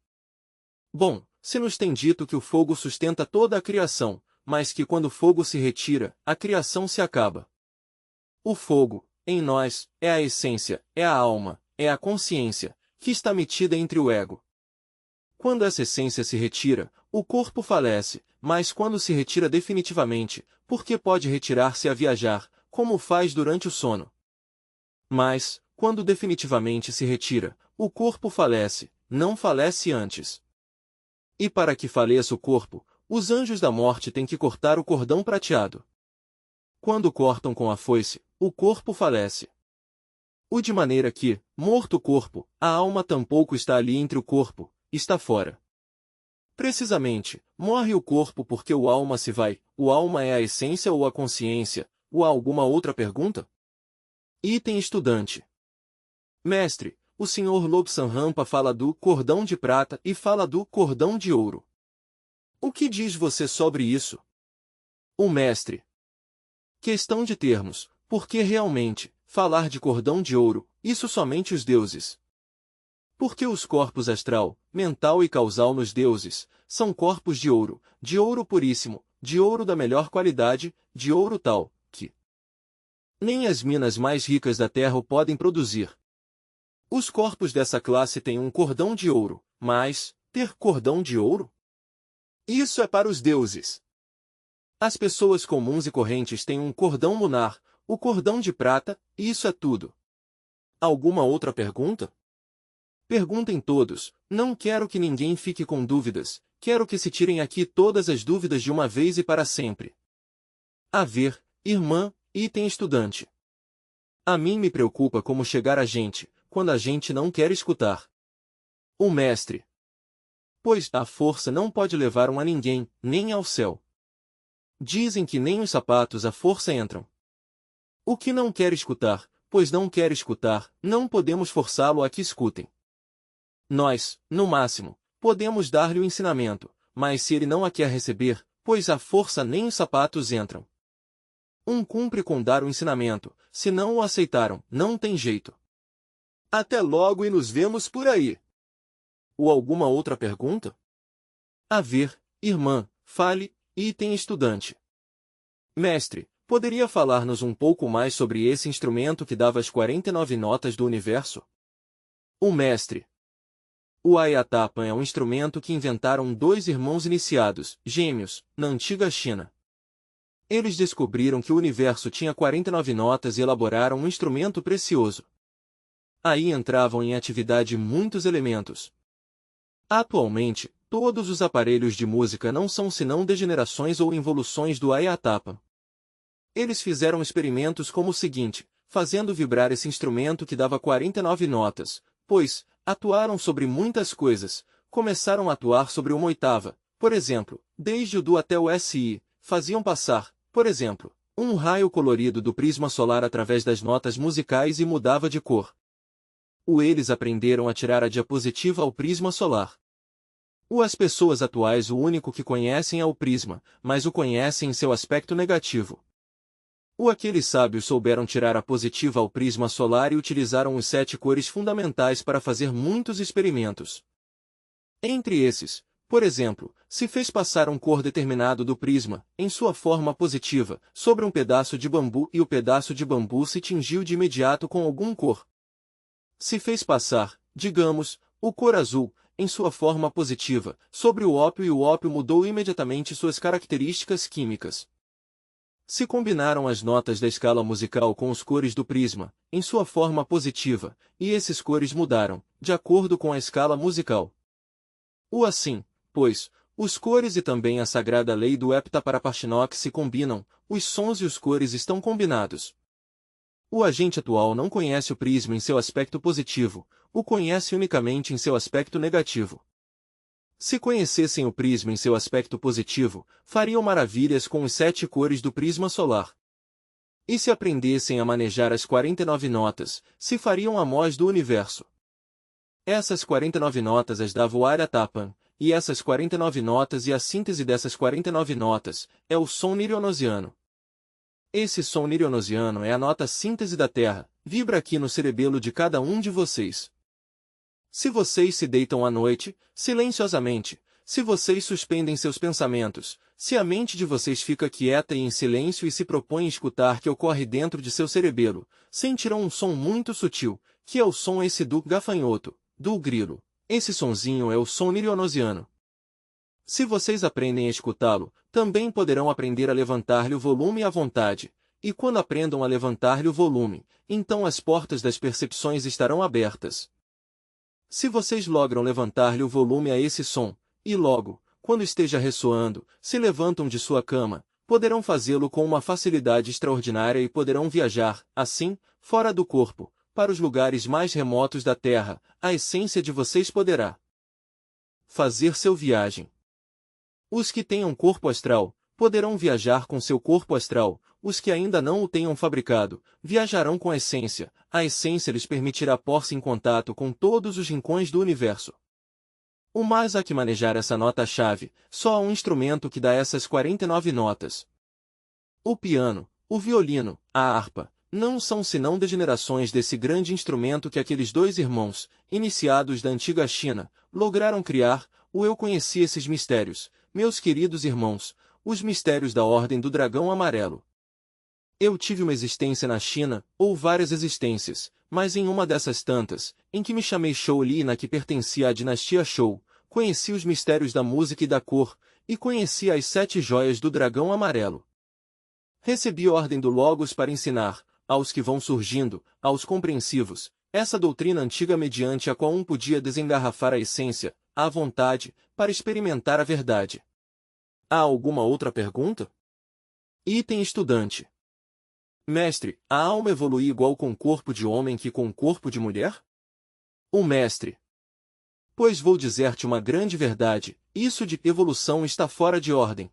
Bom, se nos tem dito que o fogo sustenta toda a criação, mas que quando o fogo se retira, a criação se acaba. O fogo, em nós, é a essência, é a alma, é a consciência, que está metida entre o ego. Quando essa essência se retira, o corpo falece, mas quando se retira definitivamente, porque pode retirar-se a viajar, como faz durante o sono. Mas, quando definitivamente se retira, o corpo falece, não falece antes. E para que faleça o corpo, os anjos da morte têm que cortar o cordão prateado. Quando cortam com a foice, o corpo falece. O de maneira que, morto o corpo, a alma tampouco está ali entre o corpo, está fora. Precisamente, morre o corpo porque o alma se vai, o alma é a essência ou a consciência, ou há alguma outra pergunta? Item estudante. Mestre, o Sr. Lobsang Rampa fala do cordão de prata e fala do cordão de ouro. O que diz você sobre isso? O mestre. Questão de termos, porque realmente, falar de cordão de ouro, isso somente os deuses. Porque os corpos astral, mental e causal nos deuses, são corpos de ouro puríssimo, de ouro da melhor qualidade, de ouro tal, que nem as minas mais ricas da terra o podem produzir. Os corpos dessa classe têm um cordão de ouro, mas, ter cordão de ouro? Isso é para os deuses. As pessoas comuns e correntes têm um cordão lunar, o cordão de prata, e isso é tudo. Alguma outra pergunta? Perguntem todos, não quero que ninguém fique com dúvidas, quero que se tirem aqui todas as dúvidas de uma vez e para sempre. A ver, irmã, item estudante. A mim me preocupa como chegar a gente, quando a gente não quer escutar. O mestre. Pois a força não pode levar a ninguém, nem ao céu. Dizem que nem os sapatos à força entram. O que não quer escutar, pois não quer escutar, não podemos forçá-lo a que escutem. Nós, no máximo, podemos dar-lhe o ensinamento, mas se ele não a quer receber, pois a força nem os sapatos entram. Cumpre com dar o ensinamento, se não o aceitaram, não tem jeito. Até logo e nos vemos por aí. Ou alguma outra pergunta? A ver, irmã, fale, item estudante. Mestre, poderia falar-nos um pouco mais sobre esse instrumento que dava as 49 notas do universo? O mestre. O Ayatapa é um instrumento que inventaram dois irmãos iniciados, gêmeos, na antiga China. Eles descobriram que o universo tinha 49 notas e elaboraram um instrumento precioso. Aí entravam em atividade muitos elementos. Atualmente, todos os aparelhos de música não são senão degenerações ou involuções do Ayatapa. Eles fizeram experimentos como o seguinte, fazendo vibrar esse instrumento que dava 49 notas, pois, atuaram sobre muitas coisas, começaram a atuar sobre uma oitava, por exemplo, desde o Do até o Si, faziam passar, por exemplo, um raio colorido do prisma solar através das notas musicais e mudava de cor. Eles aprenderam a tirar a diapositiva ao prisma solar. As pessoas atuais o único que conhecem é o prisma, mas o conhecem em seu aspecto negativo. Aqueles sábios souberam tirar a positiva ao prisma solar e utilizaram os 7 cores fundamentais para fazer muitos experimentos. Entre esses, por exemplo, se fez passar um cor determinado do prisma, em sua forma positiva, sobre um pedaço de bambu e o pedaço de bambu se tingiu de imediato com algum cor. Se fez passar, digamos, o cor azul, em sua forma positiva, sobre o ópio e o ópio mudou imediatamente suas características químicas. Se combinaram as notas da escala musical com os cores do prisma, em sua forma positiva, e esses cores mudaram, de acordo com a escala musical. O assim, pois, os cores e também a sagrada lei do heptaparapashinok se combinam, os sons e os cores estão combinados. O agente atual não conhece o prisma em seu aspecto positivo, o conhece unicamente em seu aspecto negativo. Se conhecessem o prisma em seu aspecto positivo, fariam maravilhas com os 7 cores do prisma solar. E se aprendessem a manejar as 49 notas, se fariam amos do universo. Essas 49 notas as dava o Arya Tapan, e essas 49 notas e a síntese dessas 49 notas, é o som nirionosiano. Esse som nirionosiano é a nota síntese da Terra, vibra aqui no cerebelo de cada um de vocês. Se vocês se deitam à noite, silenciosamente, se vocês suspendem seus pensamentos, se a mente de vocês fica quieta e em silêncio e se propõem escutar o que ocorre dentro de seu cerebelo, sentirão um som muito sutil, que é o som esse do gafanhoto, do grilo. Esse sonzinho é o som nirionosiano. Se vocês aprendem a escutá-lo, também poderão aprender a levantar-lhe o volume à vontade, e quando aprendam a levantar-lhe o volume, então as portas das percepções estarão abertas. Se vocês logram levantar-lhe o volume a esse som, e logo, quando esteja ressoando, se levantam de sua cama, poderão fazê-lo com uma facilidade extraordinária e poderão viajar, assim, fora do corpo, para os lugares mais remotos da Terra, a essência de vocês poderá fazer seu viagem. Os que tenham corpo astral, poderão viajar com seu corpo astral, os que ainda não o tenham fabricado, viajarão com a essência lhes permitirá pôr-se em contato com todos os rincões do universo. O mais há que manejar essa nota-chave, só há um instrumento que dá essas 49 notas. O piano, o violino, a harpa, não são senão degenerações desse grande instrumento que aqueles 2 irmãos, iniciados da antiga China, lograram criar. Eu conheci esses mistérios, meus queridos irmãos, os mistérios da Ordem do Dragão Amarelo. Eu tive uma existência na China, ou várias existências, mas em uma dessas tantas, em que me chamei Shou Li e na que pertencia à dinastia Shou, conheci os mistérios da música e da cor, e conheci as 7 joias do Dragão Amarelo. Recebi ordem do Logos para ensinar, aos que vão surgindo, aos compreensivos, essa doutrina antiga mediante a qual podia desengarrafar a essência, à vontade, para experimentar a verdade. Há alguma outra pergunta? Item estudante. Mestre, a alma evolui igual com corpo de homem que com corpo de mulher? O mestre. Pois vou dizer-te uma grande verdade, isso de evolução está fora de ordem.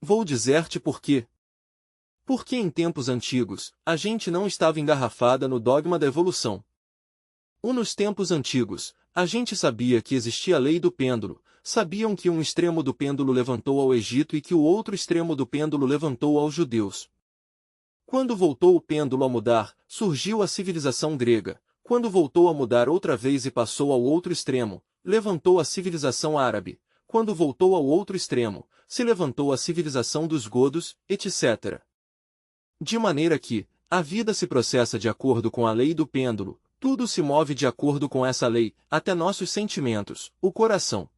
Vou dizer-te por quê. Porque em tempos antigos, a gente não estava engarrafada no dogma da evolução. Nos tempos antigos, a gente sabia que existia a lei do pêndulo, sabiam que um extremo do pêndulo levantou ao Egito e que o outro extremo do pêndulo levantou aos judeus. Quando voltou o pêndulo a mudar, surgiu a civilização grega. Quando voltou a mudar outra vez e passou ao outro extremo, levantou a civilização árabe. Quando voltou ao outro extremo, se levantou a civilização dos godos, etc. De maneira que, a vida se processa de acordo com a lei do pêndulo, tudo se move de acordo com essa lei, até nossos sentimentos, o coração.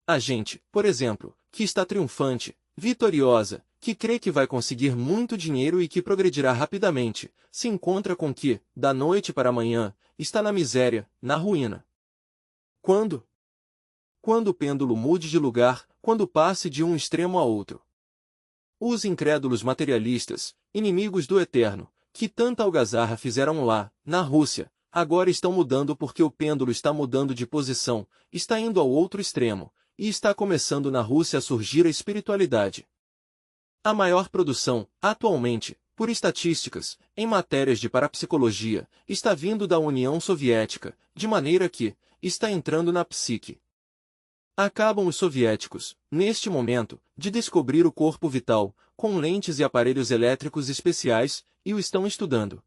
A gente, por exemplo, que está triunfante, vitoriosa, que crê que vai conseguir muito dinheiro e que progredirá rapidamente, se encontra com que, da noite para amanhã, está na miséria, na ruína. Quando? Quando o pêndulo mude de lugar, quando passe de um extremo a outro. Os incrédulos materialistas, inimigos do eterno, que tanta algazarra fizeram lá, na Rússia, agora estão mudando porque o pêndulo está mudando de posição, está indo ao outro extremo, e está começando na Rússia a surgir a espiritualidade. A maior produção, atualmente, por estatísticas, em matérias de parapsicologia, está vindo da União Soviética, de maneira que, está entrando na psique. Acabam os soviéticos, neste momento, de descobrir o corpo vital, com lentes e aparelhos elétricos especiais, e o estão estudando.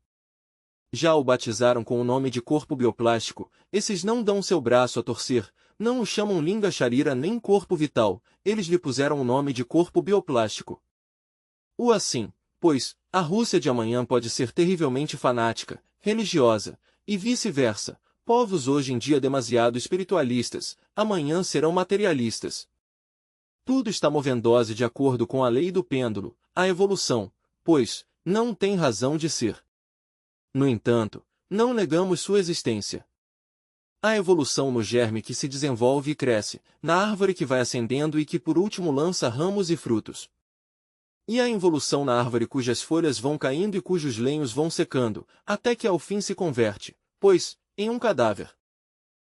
Já o batizaram com o nome de corpo bioplástico, esses não dão seu braço a torcer, não o chamam Linga Sharira nem corpo vital, eles lhe puseram o nome de corpo bioplástico. O assim, pois, a Rússia de amanhã pode ser terrivelmente fanática, religiosa, e vice-versa. Povos hoje em dia demasiado espiritualistas, amanhã serão materialistas. Tudo está movendo-se de acordo com a lei do pêndulo, a evolução, pois, não tem razão de ser. No entanto, não negamos sua existência. A evolução no germe que se desenvolve e cresce, na árvore que vai ascendendo e que por último lança ramos e frutos. E a involução na árvore cujas folhas vão caindo e cujos lenhos vão secando, até que ao fim se converte, pois, em um cadáver.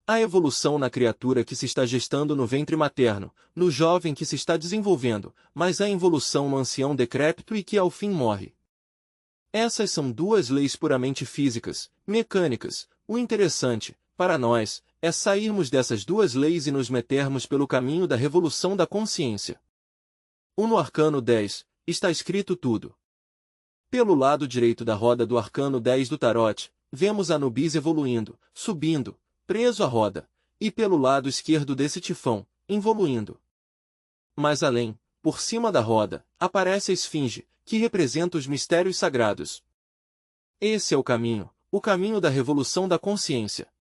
A evolução na criatura que se está gestando no ventre materno, no jovem que se está desenvolvendo, mas a involução no ancião decrépito e que ao fim morre. Essas são duas leis puramente físicas, mecânicas. O interessante, para nós, é sairmos dessas duas leis e nos metermos pelo caminho da revolução da consciência. No arcano 10, está escrito tudo. Pelo lado direito da roda do arcano 10 do Tarot, vemos Anubis evoluindo, subindo, preso à roda, e pelo lado esquerdo desse tifão, involuindo. Mais além, por cima da roda, aparece a esfinge, que representa os mistérios sagrados. Esse é o caminho da revolução da consciência.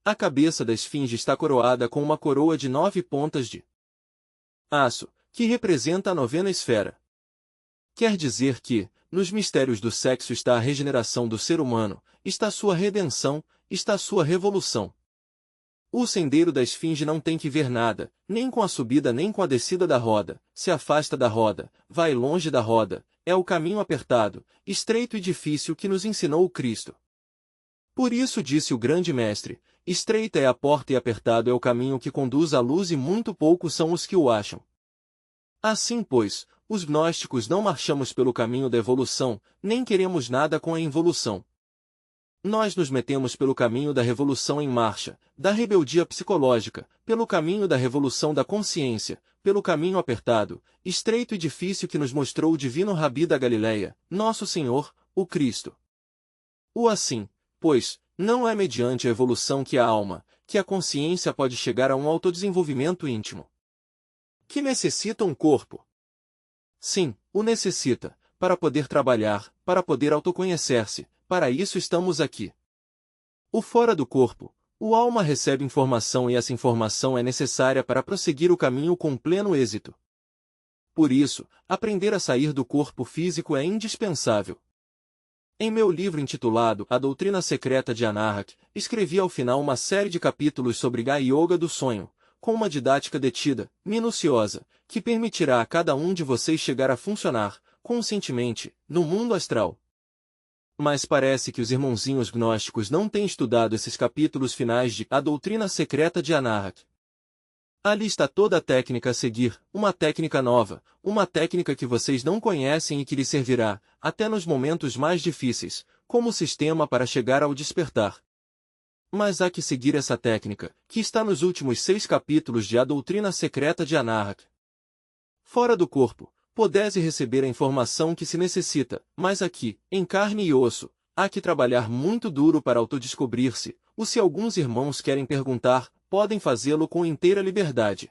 A cabeça da esfinge está coroada com uma coroa de 9 pontas de aço, que representa a 9ª esfera. Quer dizer que, nos mistérios do sexo está a regeneração do ser humano, está sua redenção, está sua revolução. O sendeiro da esfinge não tem que ver nada, nem com a subida nem com a descida da roda, se afasta da roda, vai longe da roda, é o caminho apertado, estreito e difícil que nos ensinou o Cristo. Por isso disse o grande mestre, estreita é a porta e apertado é o caminho que conduz à luz e muito poucos são os que o acham. Assim pois, os gnósticos não marchamos pelo caminho da evolução, nem queremos nada com a involução. Nós nos metemos pelo caminho da revolução em marcha, da rebeldia psicológica, pelo caminho da revolução da consciência, pelo caminho apertado, estreito e difícil que nos mostrou o divino Rabi da Galileia, nosso Senhor, o Cristo. O assim, pois, não é mediante a evolução que a alma, que a consciência pode chegar a um autodesenvolvimento íntimo. Que necessita um corpo? Sim, o necessita, para poder trabalhar, para poder autoconhecer-se. Para isso estamos aqui. O fora do corpo, o alma recebe informação e essa informação é necessária para prosseguir o caminho com pleno êxito. Por isso, aprender a sair do corpo físico é indispensável. Em meu livro intitulado A Doutrina Secreta de Anahata, escrevi ao final uma série de capítulos sobre Gaya Yoga do sonho, com uma didática detida, minuciosa, que permitirá a cada um de vocês chegar a funcionar, conscientemente, no mundo astral. Mas parece que os irmãozinhos gnósticos não têm estudado esses capítulos finais de A Doutrina Secreta de Anahata. Ali está toda a técnica a seguir, uma técnica nova, uma técnica que vocês não conhecem e que lhes servirá, até nos momentos mais difíceis, como sistema para chegar ao despertar. Mas há que seguir essa técnica, que está nos últimos 6 capítulos de A Doutrina Secreta de Anahata. Fora do corpo, podes receber a informação que se necessita, mas aqui, em carne e osso, há que trabalhar muito duro para autodescobrir-se, ou se alguns irmãos querem perguntar, podem fazê-lo com inteira liberdade.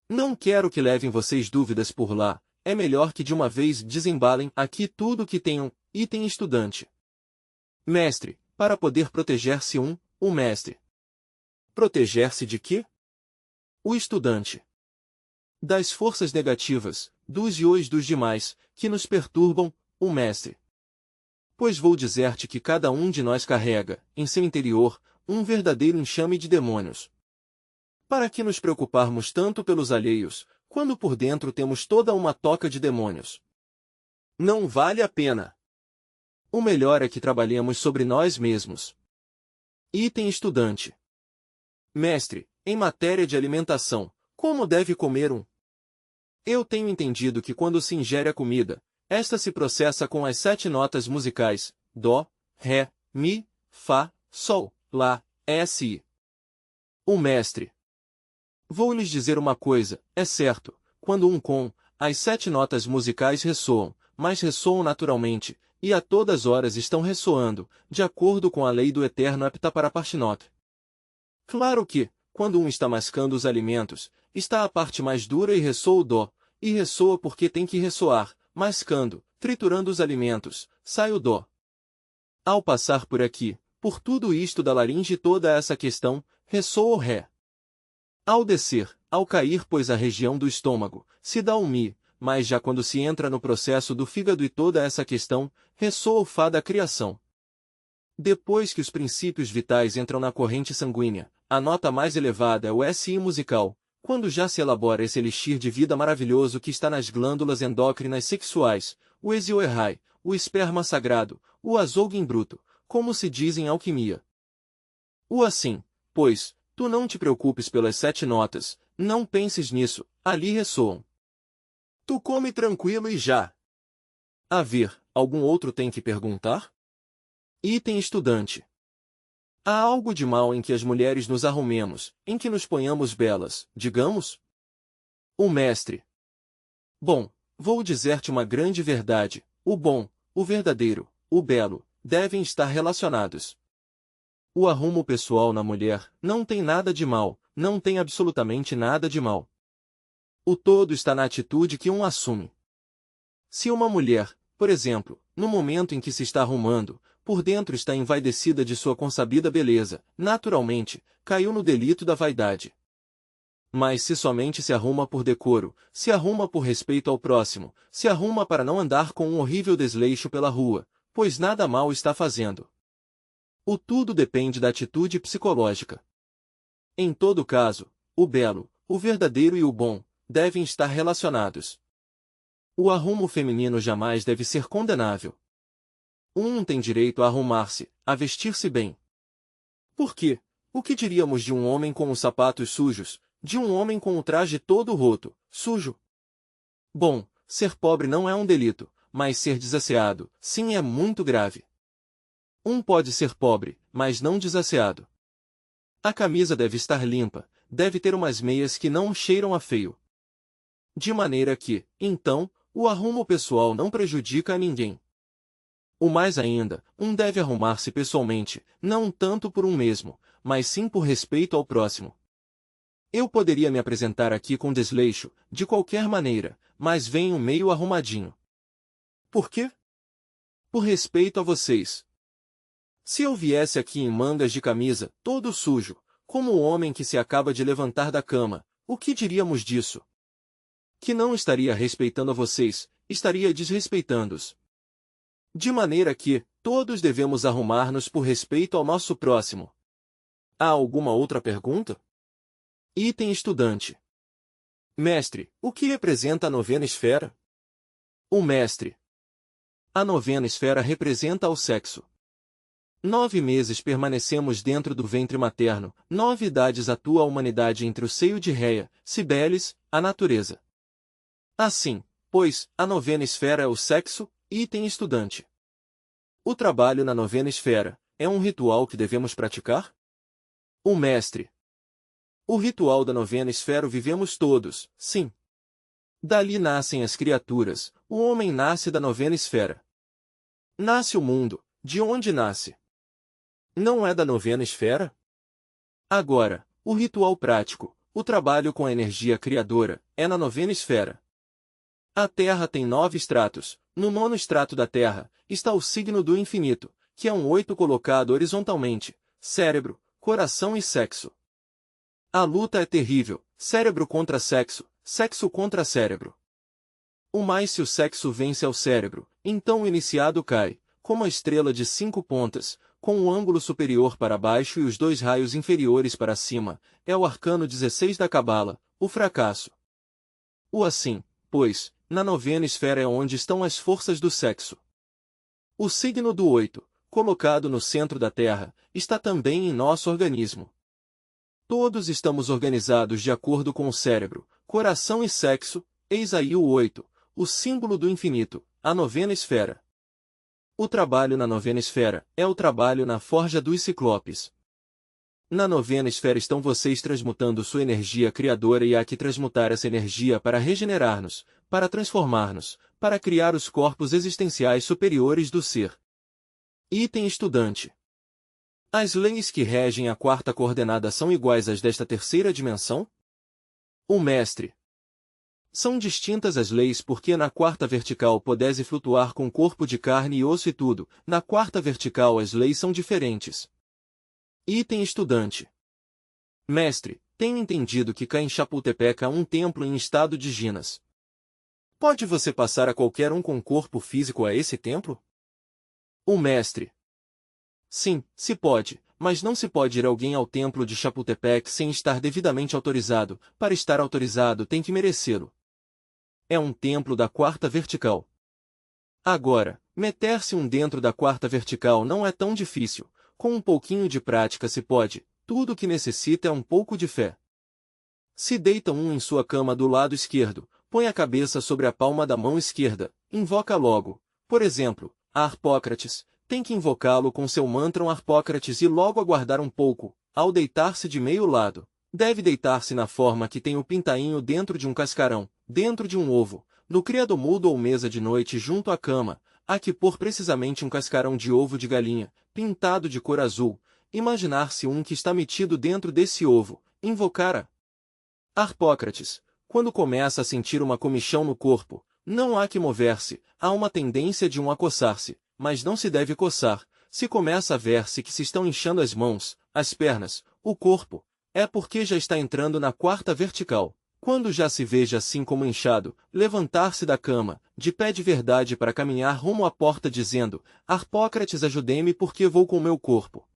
Não quero que levem vocês dúvidas por lá, é melhor que de uma vez desembalem aqui tudo o que tenham, item estudante. Mestre, para poder proteger-se o mestre. Proteger-se de quê? O estudante. Das forças negativas, dos iois dos demais, que nos perturbam, o mestre. Pois vou dizer-te que cada um de nós carrega, em seu interior, um verdadeiro enxame de demônios. Para que nos preocuparmos tanto pelos alheios, quando por dentro temos toda uma toca de demônios? Não vale a pena. O melhor é que trabalhemos sobre nós mesmos. Item estudante. Mestre, em matéria de alimentação, como deve comer um? Eu tenho entendido que quando se ingere a comida, esta se processa com as 7 notas musicais, Dó, Ré, Mi, Fá, Sol, Lá, Si. O mestre. Vou lhes dizer uma coisa, é certo, quando as 7 notas musicais ressoam, mas ressoam naturalmente, e a todas horas estão ressoando, de acordo com a lei do eterno Aptaparapashinot. Claro que, quando está mascando os alimentos, está a parte mais dura e ressoa o Dó, e ressoa porque tem que ressoar, mascando, triturando os alimentos, sai o Dó. Ao passar por aqui, por tudo isto da laringe e toda essa questão, ressoa o Ré. Ao descer, ao cair pois a região do estômago, se dá um Mi, mas já quando se entra no processo do fígado e toda essa questão, ressoa o Fá da criação. Depois que os princípios vitais entram na corrente sanguínea, a nota mais elevada é o SI musical, quando já se elabora esse elixir de vida maravilhoso que está nas glândulas endócrinas sexuais, o Exioerrai, o esperma sagrado, o azougue em bruto, como se diz em alquimia. O assim, pois, tu não te preocupes pelas 7 notas, não penses nisso, ali ressoam. Tu come tranquilo e já. A ver, algum outro tem que perguntar? Item estudante. Há algo de mal em que as mulheres nos arrumemos, em que nos ponhamos belas, digamos? O mestre. Bom, vou dizer-te uma grande verdade, o bom, o verdadeiro, o belo, devem estar relacionados. O arrumo pessoal na mulher não tem nada de mal, não tem absolutamente nada de mal. O todo está na atitude que um assume. Se uma mulher, por exemplo, no momento em que se está arrumando, por dentro está envaidecida de sua consabida beleza, naturalmente, caiu no delito da vaidade. Mas se somente se arruma por decoro, se arruma por respeito ao próximo, se arruma para não andar com um horrível desleixo pela rua, pois nada mal está fazendo. O tudo depende da atitude psicológica. Em todo caso, o belo, o verdadeiro e o bom, devem estar relacionados. O arrumo feminino jamais deve ser condenável. Um tem direito a arrumar-se, a vestir-se bem. Por quê? O que diríamos de um homem com os sapatos sujos, de um homem com o traje todo roto, sujo? Bom, ser pobre não é um delito, mas ser desasseado, sim, é muito grave. Um pode ser pobre, mas não desasseado. A camisa deve estar limpa, deve ter umas meias que não cheiram a feio. De maneira que, então, o arrumo pessoal não prejudica a ninguém. O mais ainda, um deve arrumar-se pessoalmente, não tanto por um mesmo, mas sim por respeito ao próximo. Eu poderia me apresentar aqui com desleixo, de qualquer maneira, mas venho meio arrumadinho. Por quê? Por respeito a vocês. Se eu viesse aqui em mangas de camisa, todo sujo, como o homem que se acaba de levantar da cama, o que diríamos disso? Que não estaria respeitando a vocês, estaria desrespeitando-os. De maneira que, todos devemos arrumar-nos por respeito ao nosso próximo. Há alguma outra pergunta? Item estudante. Mestre, o que representa a 9ª esfera? O mestre. A 9ª esfera representa o sexo. 9 meses permanecemos dentro do ventre materno, 9 idades atua a humanidade entre o seio de Reia, Cibeles, a natureza. Assim, pois, a 9ª esfera é o sexo, item estudante. O trabalho na 9ª esfera é um ritual que devemos praticar? O mestre. O ritual da 9ª esfera o vivemos todos, sim. Dali nascem as criaturas, o homem nasce da 9ª esfera. Nasce o mundo, de onde nasce? Não é da 9ª esfera? Agora, o ritual prático, o trabalho com a energia criadora, é na 9ª esfera. A Terra tem 9 estratos. No 9º estrato da Terra, está o signo do infinito, que é um 8 colocado horizontalmente, cérebro, coração e sexo. A luta é terrível, cérebro contra sexo, sexo contra cérebro. Mas se o sexo vence ao cérebro, então o iniciado cai, como a estrela de 5 pontas, com o ângulo superior para baixo e os 2 raios inferiores para cima, é o arcano 16 da Cabala, o fracasso. O assim, pois, na 9ª esfera é onde estão as forças do sexo. O signo do 8, colocado no centro da Terra, está também em nosso organismo. Todos estamos organizados de acordo com o cérebro, coração e sexo, eis aí o 8, o símbolo do infinito, a 9ª esfera. O trabalho na 9ª esfera é o trabalho na forja dos ciclopes. Na 9ª esfera estão vocês transmutando sua energia criadora e há que transmutar essa energia para regenerar-nos, para transformar-nos, para criar os corpos existenciais superiores do ser. Item estudante. As leis que regem a 4ª coordenada são iguais às desta 3ª dimensão? O mestre. São distintas as leis porque na 4ª vertical podese flutuar com corpo de carne e osso e tudo, na 4ª vertical as leis são diferentes. Item estudante. Mestre, tenho entendido que cá em Chapultepec há um templo em estado de Ginas. Pode você passar a qualquer um com corpo físico a esse templo? O mestre. Sim, se pode, mas não se pode ir alguém ao templo de Chapultepec sem estar devidamente autorizado. Para estar autorizado tem que merecê-lo. É um templo da quarta vertical. Agora, meter-se um dentro da quarta vertical não é tão difícil. Com um pouquinho de prática se pode. Tudo o que necessita é um pouco de fé. Se deita um em sua cama do lado esquerdo, põe a cabeça sobre a palma da mão esquerda, invoca logo, por exemplo, a Harpócrates, tem que invocá-lo com seu mantra Harpócrates e logo aguardar um pouco, ao deitar-se de meio lado. Deve deitar-se na forma que tem o pintainho dentro de um cascarão, dentro de um ovo, no criadomudo ou mesa de noite junto à cama, há que pôr precisamente um cascarão de ovo de galinha, pintado de cor azul, imaginar-se um que está metido dentro desse ovo, invocar a Harpócrates. Quando começa a sentir uma comichão no corpo, não há que mover-se, há uma tendência de a coçar-se, mas não se deve coçar. Se começa a ver-se que se estão inchando as mãos, as pernas, o corpo, é porque já está entrando na quarta vertical. Quando já se veja assim como inchado, levantar-se da cama, de pé de verdade para caminhar rumo à porta dizendo, Harpócrates ajude-me porque vou com meu corpo.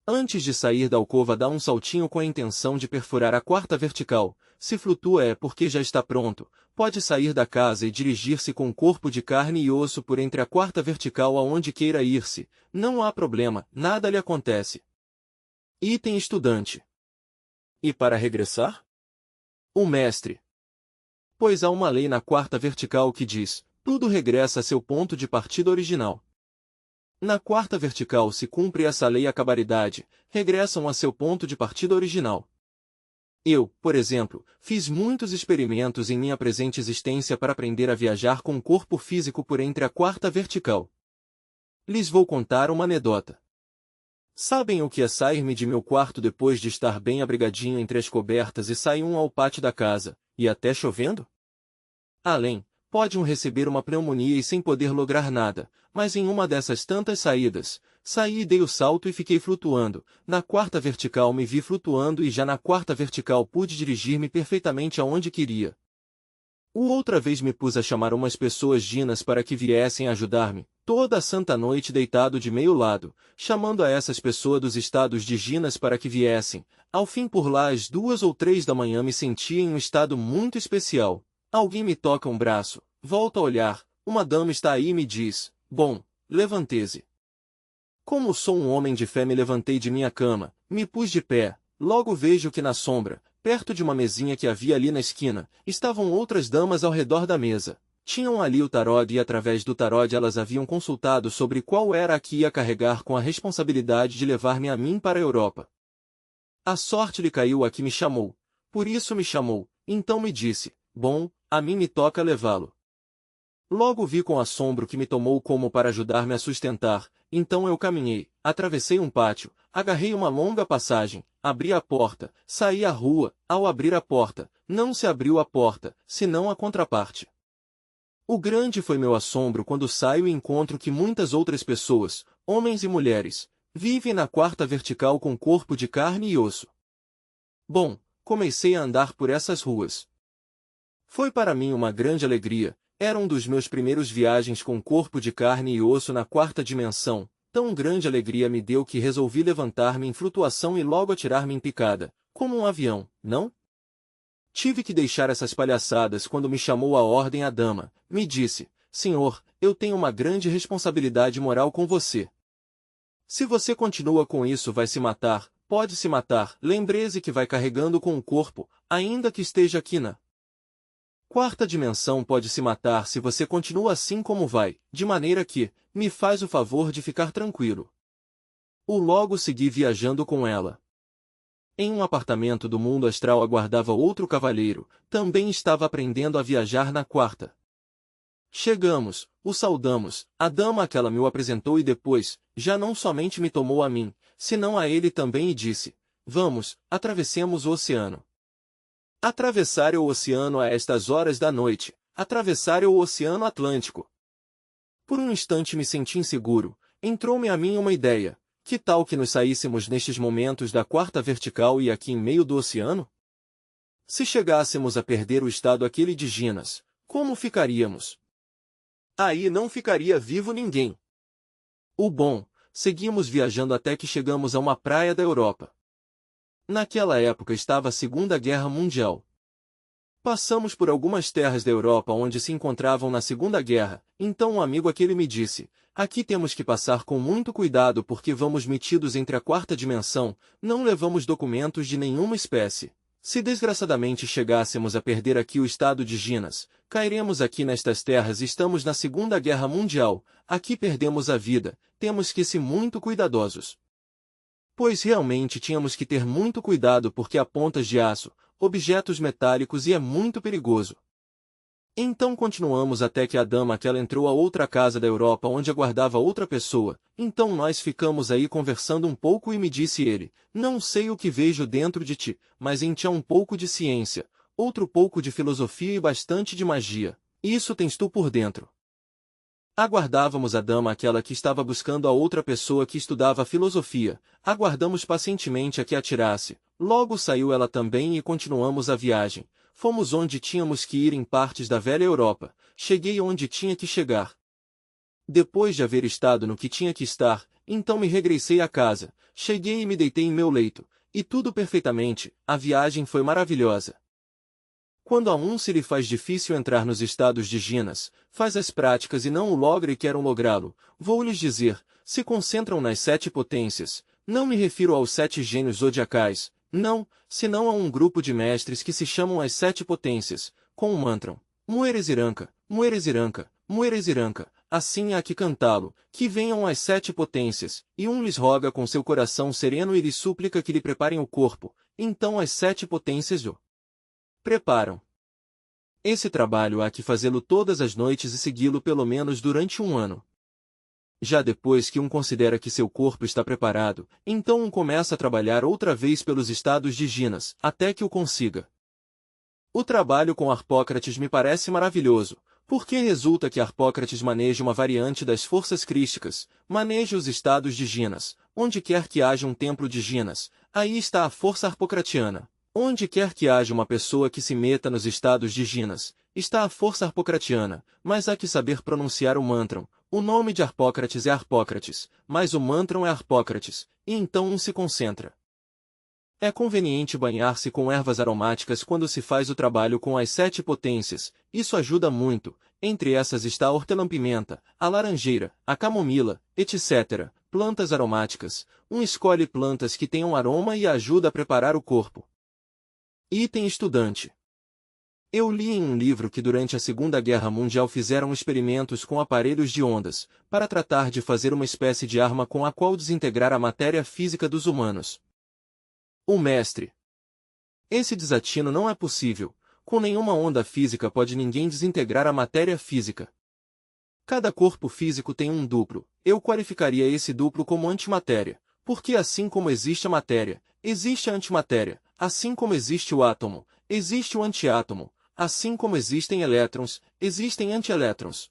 Antes de sair da alcova dá um saltinho com a intenção de perfurar a quarta vertical. Se flutua é porque já está pronto. Pode sair da casa e dirigir-se com corpo de carne e osso por entre a quarta vertical aonde queira ir-se. Não há problema, nada lhe acontece. Item estudante. E para regressar? O mestre. Pois há uma lei na quarta vertical que diz, tudo regressa a seu ponto de partida original. Na quarta vertical se cumpre essa lei a cabalidade, regressam a seu ponto de partida original. Eu, por exemplo, fiz muitos experimentos em minha presente existência para aprender a viajar com o corpo físico por entre a quarta vertical. Lhes vou contar uma anedota. Sabem o que é sair-me de meu quarto depois de estar bem abrigadinho entre as cobertas e sair ao pátio da casa, e até chovendo? Além, pode receber uma pneumonia e sem poder lograr nada, mas em uma dessas tantas saídas, saí e dei o salto e fiquei flutuando. Na quarta vertical me vi flutuando e já na quarta vertical pude dirigir-me perfeitamente aonde queria. Outra vez me pus a chamar umas pessoas dinas para que viessem ajudar-me, toda a santa noite deitado de meio lado, chamando a essas pessoas dos estados de ginas para que viessem. Ao fim por lá às 2 ou 3 da manhã me sentia em um estado muito especial. Alguém me toca um braço, volto a olhar, uma dama está aí e me diz, bom, levante-se. Como sou um homem de fé me levantei de minha cama, me pus de pé, logo vejo que na sombra, perto de uma mesinha que havia ali na esquina, estavam outras damas ao redor da mesa. Tinham ali o tarô e através do tarô elas haviam consultado sobre qual era a que ia carregar com a responsabilidade de levar-me a mim para a Europa. A sorte lhe caiu a que me chamou. Por isso me chamou, então me disse, bom, a mim me toca levá-lo. Logo vi com assombro que me tomou como para ajudar-me a sustentar, então eu caminhei, atravessei um pátio, agarrei uma longa passagem, abri a porta, saí à rua, ao abrir a porta, não se abriu a porta, senão a contraparte. O grande foi meu assombro quando saio e encontro que muitas outras pessoas, homens e mulheres, vivem na quarta vertical com corpo de carne e osso. Bom, comecei a andar por essas ruas. Foi para mim uma grande alegria, era um dos meus primeiros viagens com corpo de carne e osso na quarta dimensão, tão grande alegria me deu que resolvi levantar-me em flutuação e logo atirar-me em picada, como um avião, não? Tive que deixar essas palhaçadas quando me chamou à ordem a dama, me disse, senhor, eu tenho uma grande responsabilidade moral com você. Se você continua com isso vai se matar, pode se matar, lembre-se que vai carregando com o corpo, ainda que esteja aqui na quarta dimensão pode se matar se você continua assim como vai, de maneira que, me faz o favor de ficar tranquilo. Logo segui viajando com ela. Em um apartamento do mundo astral aguardava outro cavalheiro, também estava aprendendo a viajar na quarta. Chegamos, o saudamos, a dama aquela me o apresentou e depois, já não somente me tomou a mim, senão a ele também e disse, vamos, atravessemos o oceano. Atravessar o oceano a estas horas da noite, atravessar o oceano Atlântico. Por um instante me senti inseguro, entrou-me a mim uma ideia, que tal que nos saíssemos nestes momentos da quarta vertical e aqui em meio do oceano? Se chegássemos a perder o estado aquele de ginas, Como ficaríamos? Aí não ficaria vivo ninguém. Seguimos viajando até que chegamos a uma praia da Europa. Naquela época estava a Segunda Guerra Mundial. Passamos por algumas terras da Europa onde se encontravam na Segunda Guerra, então um amigo aquele me disse, aqui temos que passar com muito cuidado porque vamos metidos entre a quarta dimensão, não levamos documentos de nenhuma espécie. Se desgraçadamente chegássemos a perder aqui o estado de Ginas, cairemos aqui nestas terras e estamos na Segunda Guerra Mundial, aqui perdemos a vida, temos que ser muito cuidadosos. Pois realmente tínhamos que ter muito cuidado porque há pontas de aço, objetos metálicos e é muito perigoso. Então continuamos até que a dama aquela entrou a outra casa da Europa onde aguardava outra pessoa, então nós ficamos aí conversando um pouco e me disse ele, não sei o que vejo dentro de ti, mas em ti há um pouco de ciência, outro pouco de filosofia e bastante de magia, isso tens tu por dentro. Aguardávamos a dama aquela que estava buscando a outra pessoa que estudava filosofia, aguardamos pacientemente a que atirasse, logo saiu ela também e continuamos a viagem, fomos onde tínhamos que ir em partes da velha Europa, cheguei onde tinha que chegar. Depois de haver estado no que tinha que estar, então me regressei à casa, cheguei e me deitei em meu leito, e tudo perfeitamente, a viagem foi maravilhosa. Quando a um se lhe faz difícil entrar nos estados de Ginas, faz as práticas e não o logra e querem lográ-lo, vou lhes dizer, se concentram nas 7 potências, não me refiro aos 7 gênios zodiacais, não, senão a um grupo de mestres que se chamam as 7 potências, com o mantra, Mueresiranka, Mueresiranka, Mueresiranka, assim há que cantá-lo, que venham as 7 potências, e um lhes roga com seu coração sereno e lhes súplica que lhe preparem o corpo, então as 7 potências o preparam. Esse trabalho há que fazê-lo todas as noites e segui-lo pelo menos durante um ano. Já depois que um considera que seu corpo está preparado, então um começa a trabalhar outra vez pelos estados de Ginas, até que o consiga. O trabalho com Harpócrates me parece maravilhoso, porque resulta que Harpócrates maneja uma variante das forças crísticas, maneja os estados de Ginas, onde quer que haja um templo de Ginas, aí está a força harpocratiana. Onde quer que haja uma pessoa que se meta nos estados de Ginas, está a força harpocratiana, mas há que saber pronunciar o mantram. O nome de Harpócrates é Harpócrates, mas o mantram é Harpócrates, e então um se concentra. É conveniente banhar-se com ervas aromáticas quando se faz o trabalho com as 7 potências, isso ajuda muito, entre essas está a hortelã-pimenta, a laranjeira, a camomila, etc., plantas aromáticas, um escolhe plantas que tenham aroma e ajuda a preparar o corpo. Item estudante. Eu li em um livro que durante a Segunda Guerra Mundial fizeram experimentos com aparelhos de ondas, para tratar de fazer uma espécie de arma com a qual desintegrar a matéria física dos humanos. O mestre. Esse desatino não é possível, com nenhuma onda física pode ninguém desintegrar a matéria física. Cada corpo físico tem um duplo, eu qualificaria esse duplo como antimatéria, porque assim como existe a matéria, existe a antimatéria, assim como existe o átomo, existe o antiátomo, assim como existem elétrons, existem antielétrons.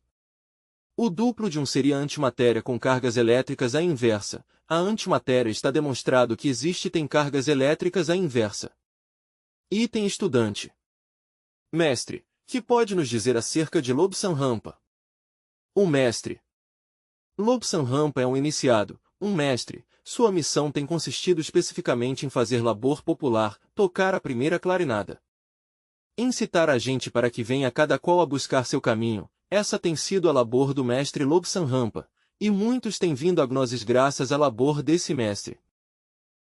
O duplo de um seria a antimatéria com cargas elétricas à inversa, a antimatéria está demonstrado que existe e tem cargas elétricas à inversa. Item estudante. Mestre, que pode nos dizer acerca de Lobsang-Rampa? O mestre. Lobsang-Rampa é um iniciado, um mestre. Sua missão tem consistido especificamente em fazer labor popular, tocar a primeira clarinada. Incitar a gente para que venha cada qual a buscar seu caminho, essa tem sido a labor do mestre Lobsang-Rampa, e muitos têm vindo a Gnosis graças à labor desse mestre.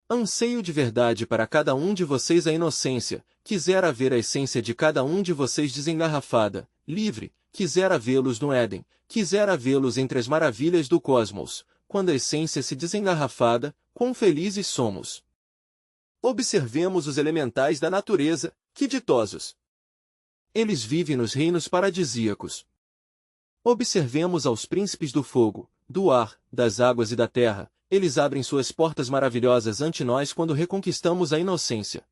Anseio de verdade para cada um de vocês a inocência, quisera ver a essência de cada um de vocês desengarrafada, livre, quisera vê-los no Éden, quisera vê-los entre as maravilhas do cosmos. Quando a essência se desengarrafada, quão felizes somos. Observemos os elementais da natureza, que ditosos. Eles vivem nos reinos paradisíacos. Observemos aos príncipes do fogo, do ar, das águas e da terra, eles abrem suas portas maravilhosas ante nós quando reconquistamos a inocência.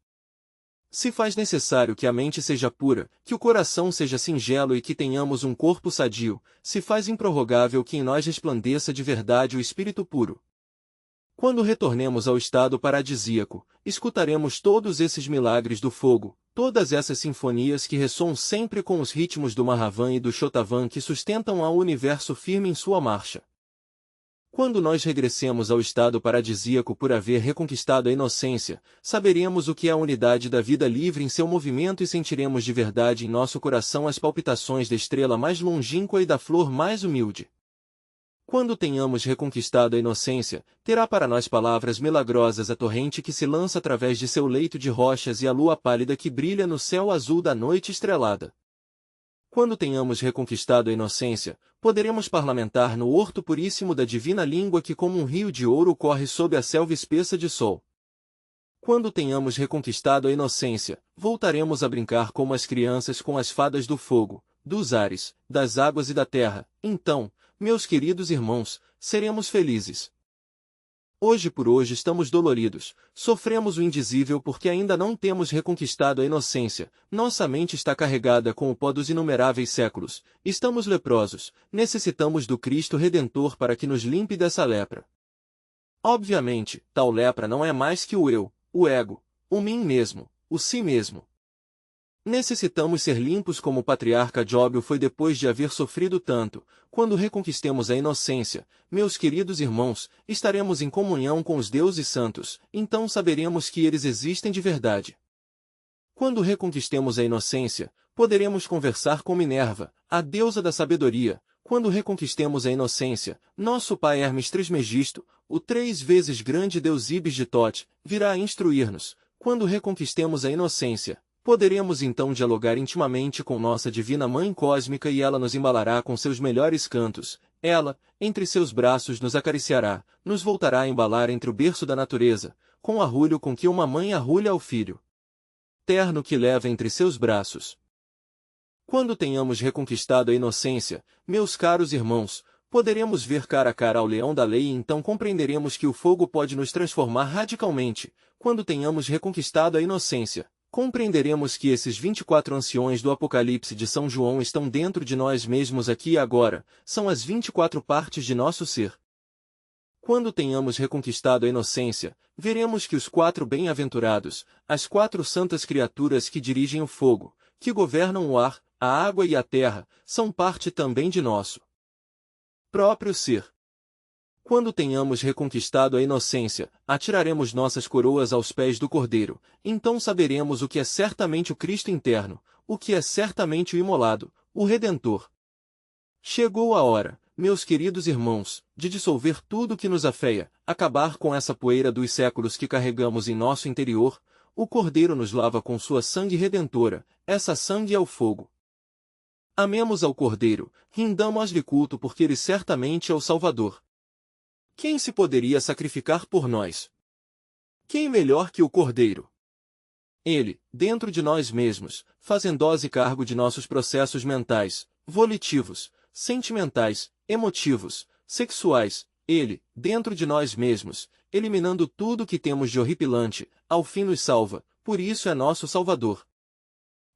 Se faz necessário que a mente seja pura, que o coração seja singelo e que tenhamos um corpo sadio, se faz improrrogável que em nós resplandeça de verdade o espírito puro. Quando retornemos ao estado paradisíaco, escutaremos todos esses milagres do fogo, todas essas sinfonias que ressoam sempre com os ritmos do Mahavan e do Shotavan que sustentam ao universo firme em sua marcha. Quando nós regressemos ao estado paradisíaco por haver reconquistado a inocência, saberemos o que é a unidade da vida livre em seu movimento e sentiremos de verdade em nosso coração as palpitações da estrela mais longínqua e da flor mais humilde. Quando tenhamos reconquistado a inocência, terá para nós palavras milagrosas a torrente que se lança através de seu leito de rochas e a lua pálida que brilha no céu azul da noite estrelada. Quando tenhamos reconquistado a inocência, poderemos parlamentar no horto puríssimo da divina língua que como um rio de ouro corre sob a selva espessa de sol. Quando tenhamos reconquistado a inocência, voltaremos a brincar como as crianças com as fadas do fogo, dos ares, das águas e da terra. Então, meus queridos irmãos, seremos felizes. Hoje por hoje estamos doloridos, sofremos o indizível porque ainda não temos reconquistado a inocência, nossa mente está carregada com o pó dos inumeráveis séculos, estamos leprosos, necessitamos do Cristo Redentor para que nos limpe dessa lepra. Obviamente, tal lepra não é mais que o eu, o ego, o mim mesmo, o si mesmo. Necessitamos ser limpos como o patriarca Jóbio foi depois de haver sofrido tanto. Quando reconquistemos a inocência, meus queridos irmãos, estaremos em comunhão com os deuses santos, então saberemos que eles existem de verdade. Quando reconquistemos a inocência, poderemos conversar com Minerva, a deusa da sabedoria. Quando reconquistemos a inocência, nosso pai Hermes Trismegisto, o 3 vezes grande deus Ibis de Tote, virá a instruir-nos. Quando reconquistemos a inocência, poderemos então dialogar intimamente com nossa divina Mãe Cósmica e ela nos embalará com seus melhores cantos. Ela, entre seus braços nos acariciará, nos voltará a embalar entre o berço da natureza, com o arrulho com que uma mãe arrulha ao filho terno que leva entre seus braços. Quando tenhamos reconquistado a inocência, meus caros irmãos, poderemos ver cara a cara ao leão da lei e então compreenderemos que o fogo pode nos transformar radicalmente. Quando tenhamos reconquistado a inocência, compreenderemos que esses 24 anciões do Apocalipse de São João estão dentro de nós mesmos aqui e agora, são as 24 partes de nosso ser. Quando tenhamos reconquistado a inocência, veremos que os 4 bem-aventurados, as 4 santas criaturas que dirigem o fogo, que governam o ar, a água e a terra, são parte também de nosso próprio ser. Quando tenhamos reconquistado a inocência, atiraremos nossas coroas aos pés do Cordeiro, então saberemos o que é certamente o Cristo interno, o que é certamente o imolado, o Redentor. Chegou a hora, meus queridos irmãos, de dissolver tudo que nos afeia, acabar com essa poeira dos séculos que carregamos em nosso interior. O Cordeiro nos lava com sua sangue redentora, essa sangue é o fogo. Amemos ao Cordeiro, rindamos-lhe culto porque ele certamente é o Salvador. Quem se poderia sacrificar por nós? Quem melhor que o Cordeiro? Ele, dentro de nós mesmos, fazendo-se cargo de nossos processos mentais, volitivos, sentimentais, emotivos, sexuais, ele, dentro de nós mesmos, eliminando tudo que temos de horripilante, ao fim nos salva, por isso é nosso Salvador.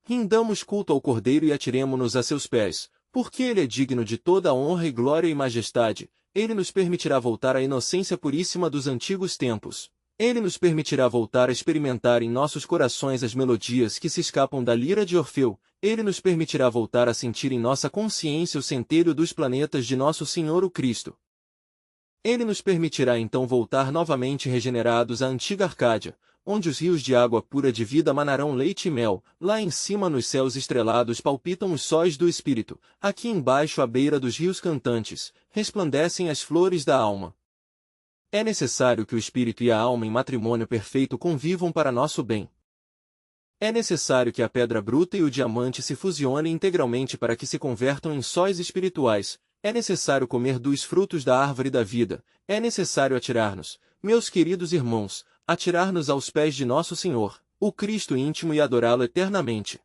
Rindamos culto ao Cordeiro e atiremo-nos a seus pés, porque ele é digno de toda a honra e glória e majestade. Ele nos permitirá voltar à inocência puríssima dos antigos tempos. Ele nos permitirá voltar a experimentar em nossos corações as melodias que se escapam da lira de Orfeu. Ele nos permitirá voltar a sentir em nossa consciência o centelho dos planetas de nosso Senhor o Cristo. Ele nos permitirá então voltar novamente regenerados à antiga Arcádia, onde os rios de água pura de vida manarão leite e mel, lá em cima nos céus estrelados palpitam os sóis do Espírito, aqui embaixo à beira dos rios cantantes, resplandecem as flores da alma. É necessário que o Espírito e a alma em matrimônio perfeito convivam para nosso bem. É necessário que a pedra bruta e o diamante se fusionem integralmente para que se convertam em sóis espirituais. É necessário comer dos frutos da árvore da vida. É necessário atirar-nos, meus queridos irmãos, atirar-nos aos pés de nosso Senhor, o Cristo íntimo e adorá-lo eternamente.